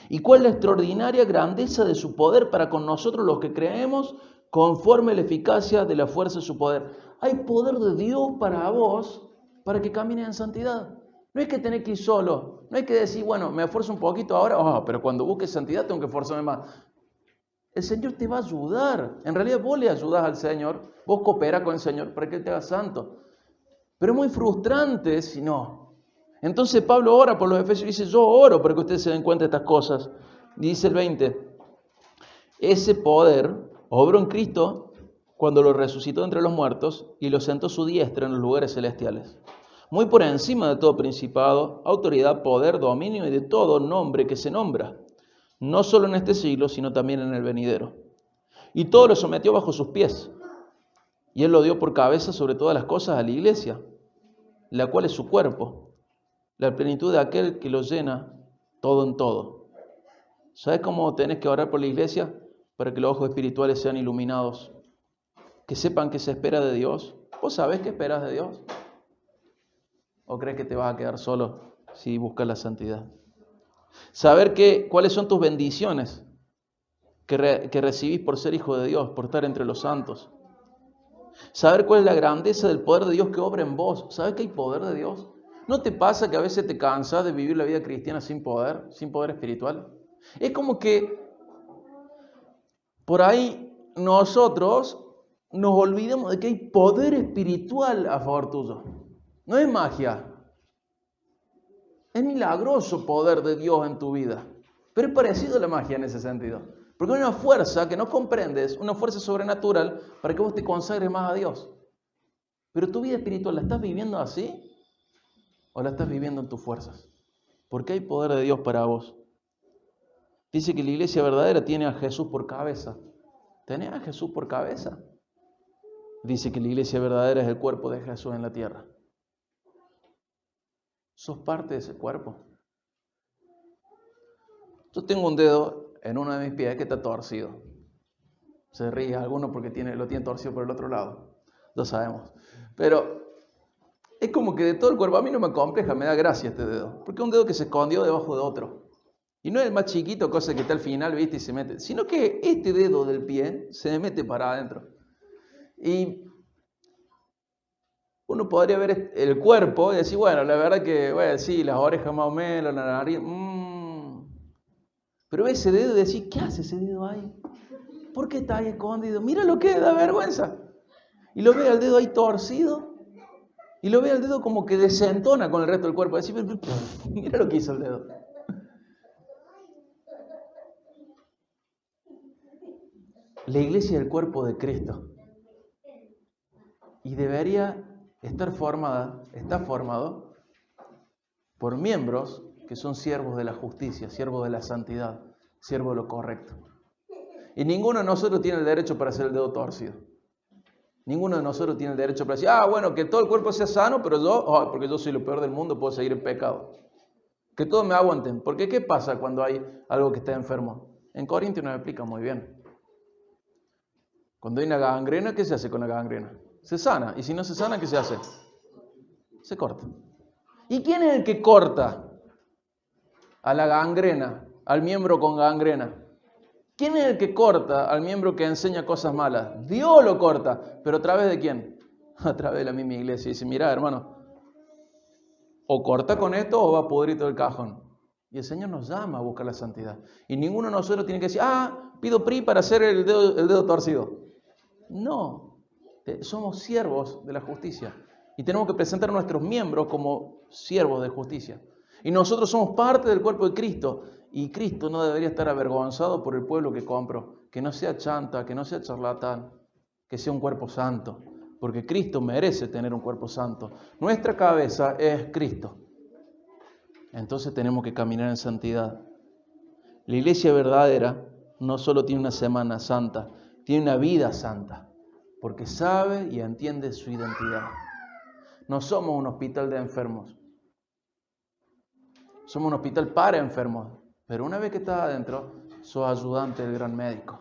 ¿Y cuál es la extraordinaria grandeza de su poder para con nosotros los que creemos conforme a la eficacia de la fuerza de su poder? Hay poder de Dios para vos, para que camines en santidad. No es que tenés que ir solo, no hay que decir, bueno, me esfuerzo un poquito ahora, pero cuando busques santidad tengo que esforzarme más. El Señor te va a ayudar. En realidad vos le ayudás al Señor, vos cooperás con el Señor para que Él te haga santo. Pero es muy frustrante si no. Entonces Pablo ora por los efesios y dice, yo oro para que ustedes se den cuenta de estas cosas. Dice el 20, ese poder obró en Cristo cuando lo resucitó entre los muertos y lo sentó a su diestra en los lugares celestiales. Muy por encima de todo principado, autoridad, poder, dominio y de todo nombre que se nombra. No solo en este siglo, sino también en el venidero. Y todo lo sometió bajo sus pies. Y Él lo dio por cabeza sobre todas las cosas a la iglesia, la cual es su cuerpo, la plenitud de aquel que lo llena todo en todo. ¿Sabes cómo tenés que orar por la iglesia? Para que los ojos espirituales sean iluminados, que sepan que se espera de Dios, ¿Vos sabés qué esperas de Dios? ¿O crees que te vas a quedar solo si buscas la santidad? Saber cuáles son tus bendiciones que recibís por ser hijo de Dios, por estar entre los santos. Saber cuál es la grandeza del poder de Dios que obra en vos. ¿Sabes que hay poder de Dios? ¿No te pasa que a veces te cansas de vivir la vida cristiana sin poder espiritual? Es como que por ahí nosotros nos olvidamos de que hay poder espiritual a favor tuyo. No es magia. Es milagroso poder de Dios en tu vida. Pero es parecido a la magia en ese sentido. Porque hay una fuerza que no comprendes, una fuerza sobrenatural para que vos te consagres más a Dios. Pero tu vida espiritual, ¿la estás viviendo así? ¿O la estás viviendo en tus fuerzas? Porque hay poder de Dios para vos. Dice que la iglesia verdadera tiene a Jesús por cabeza. ¿Tenés a Jesús por cabeza? Dice que la iglesia verdadera es el cuerpo de Jesús en la tierra. ¿Sos parte de ese cuerpo? Yo tengo un dedo en uno de mis pies que está torcido. Se ríe alguno porque lo tiene torcido por el otro lado. Lo sabemos. Pero es como que de todo el cuerpo, a mí no me compleja, me da gracia este dedo. Porque es un dedo que se escondió debajo de otro. Y no es el más chiquito, cosa que está al final, ¿viste? Y se mete. Sino que este dedo del pie se mete para adentro. Y uno podría ver el cuerpo y decir, bueno, la verdad que, bueno, sí, las orejas más o menos, la nariz, Pero ve ese dedo y decís, ¿qué hace ese dedo ahí? ¿Por qué está ahí escondido? Mira lo que da vergüenza. Y lo ve al dedo ahí torcido. Y lo ve al dedo como que desentona con el resto del cuerpo. Decís, mira lo que hizo el dedo. La iglesia es el cuerpo de Cristo. Y debería está formado por miembros que son siervos de la justicia, siervos de la santidad, siervos de lo correcto. Y ninguno de nosotros tiene el derecho para hacer el dedo torcido. Ninguno de nosotros tiene el derecho para decir, bueno, que todo el cuerpo sea sano, pero yo, porque yo soy lo peor del mundo, puedo seguir en pecado. Que todos me aguanten. Porque ¿qué pasa cuando hay algo que está enfermo? En Corintios nos explica muy bien. Cuando hay una gangrena, ¿qué se hace con la gangrena? Se sana. Y si no se sana, ¿qué se hace? Se corta. ¿Y quién es el que corta a la gangrena, al miembro con gangrena? ¿Quién es el que corta al miembro que enseña cosas malas? Dios lo corta. ¿Pero a través de quién? A través de la misma iglesia. Y dice, mira, hermano, o corta con esto o va a pudrir todo el cajón. Y el Señor nos llama a buscar la santidad. Y ninguno de nosotros tiene que decir, pido PRI para hacer el dedo torcido. No, somos siervos de la justicia. Y tenemos que presentar a nuestros miembros como siervos de justicia. Y nosotros somos parte del cuerpo de Cristo. Y Cristo no debería estar avergonzado por el pueblo que compró. Que no sea chanta, que no sea charlatán, que sea un cuerpo santo. Porque Cristo merece tener un cuerpo santo. Nuestra cabeza es Cristo. Entonces tenemos que caminar en santidad. La iglesia verdadera no solo tiene una semana santa, tiene una vida santa. Porque sabe y entiende su identidad. No somos un hospital de enfermos. Somos un hospital para enfermos. Pero una vez que estás adentro, sos ayudante del gran médico.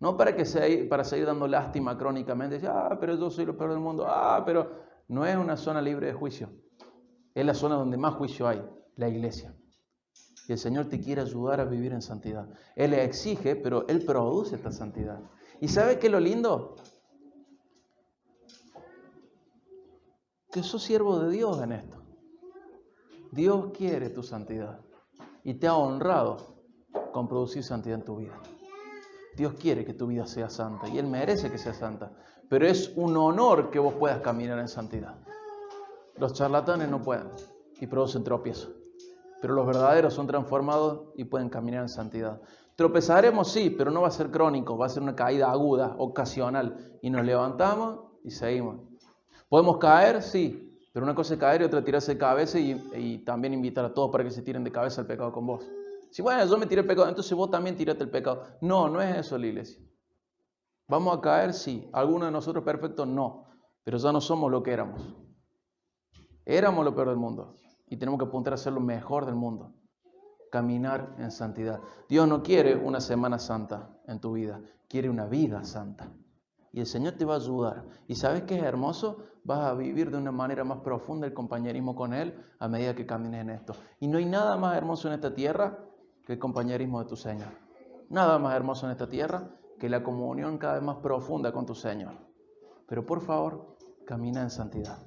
No para seguir dando lástima crónicamente. Pero yo soy lo peor del mundo. Pero no es una zona libre de juicio. Es la zona donde más juicio hay, la iglesia. Y el Señor te quiere ayudar a vivir en santidad. Él le exige, pero Él produce esta santidad. ¿Y sabe qué es lo lindo? Que sos siervo de Dios en esto. Dios quiere tu santidad y te ha honrado con producir santidad en tu vida. Dios quiere que tu vida sea santa y Él merece que sea santa, pero es un honor que vos puedas caminar en santidad. Los charlatanes no pueden y producen tropiezos, pero los verdaderos son transformados y pueden caminar en santidad. Tropezaremos, sí, pero no va a ser crónico, va a ser una caída aguda, ocasional, y nos levantamos y seguimos. ¿Podemos caer? Sí. Pero una cosa es caer y otra tirarse de cabeza y también invitar a todos para que se tiren de cabeza al pecado con vos. Si bueno, yo me tiré el pecado, entonces vos también tirate el pecado. No, no es eso la iglesia. ¿Vamos a caer? Sí. ¿Alguno de nosotros perfectos? No. Pero ya no somos lo que éramos. Éramos lo peor del mundo. Y tenemos que apuntar a ser lo mejor del mundo. Caminar en santidad. Dios no quiere una semana santa en tu vida. Quiere una vida santa. Y el Señor te va a ayudar. ¿Y sabes qué es hermoso? Vas a vivir de una manera más profunda el compañerismo con Él a medida que camines en esto. Y no hay nada más hermoso en esta tierra que el compañerismo de tu Señor. Nada más hermoso en esta tierra que la comunión cada vez más profunda con tu Señor. Pero por favor, camina en santidad.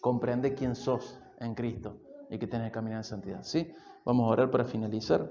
Comprende quién sos en Cristo y que tienes que caminar en santidad. ¿Sí? Vamos a orar para finalizar.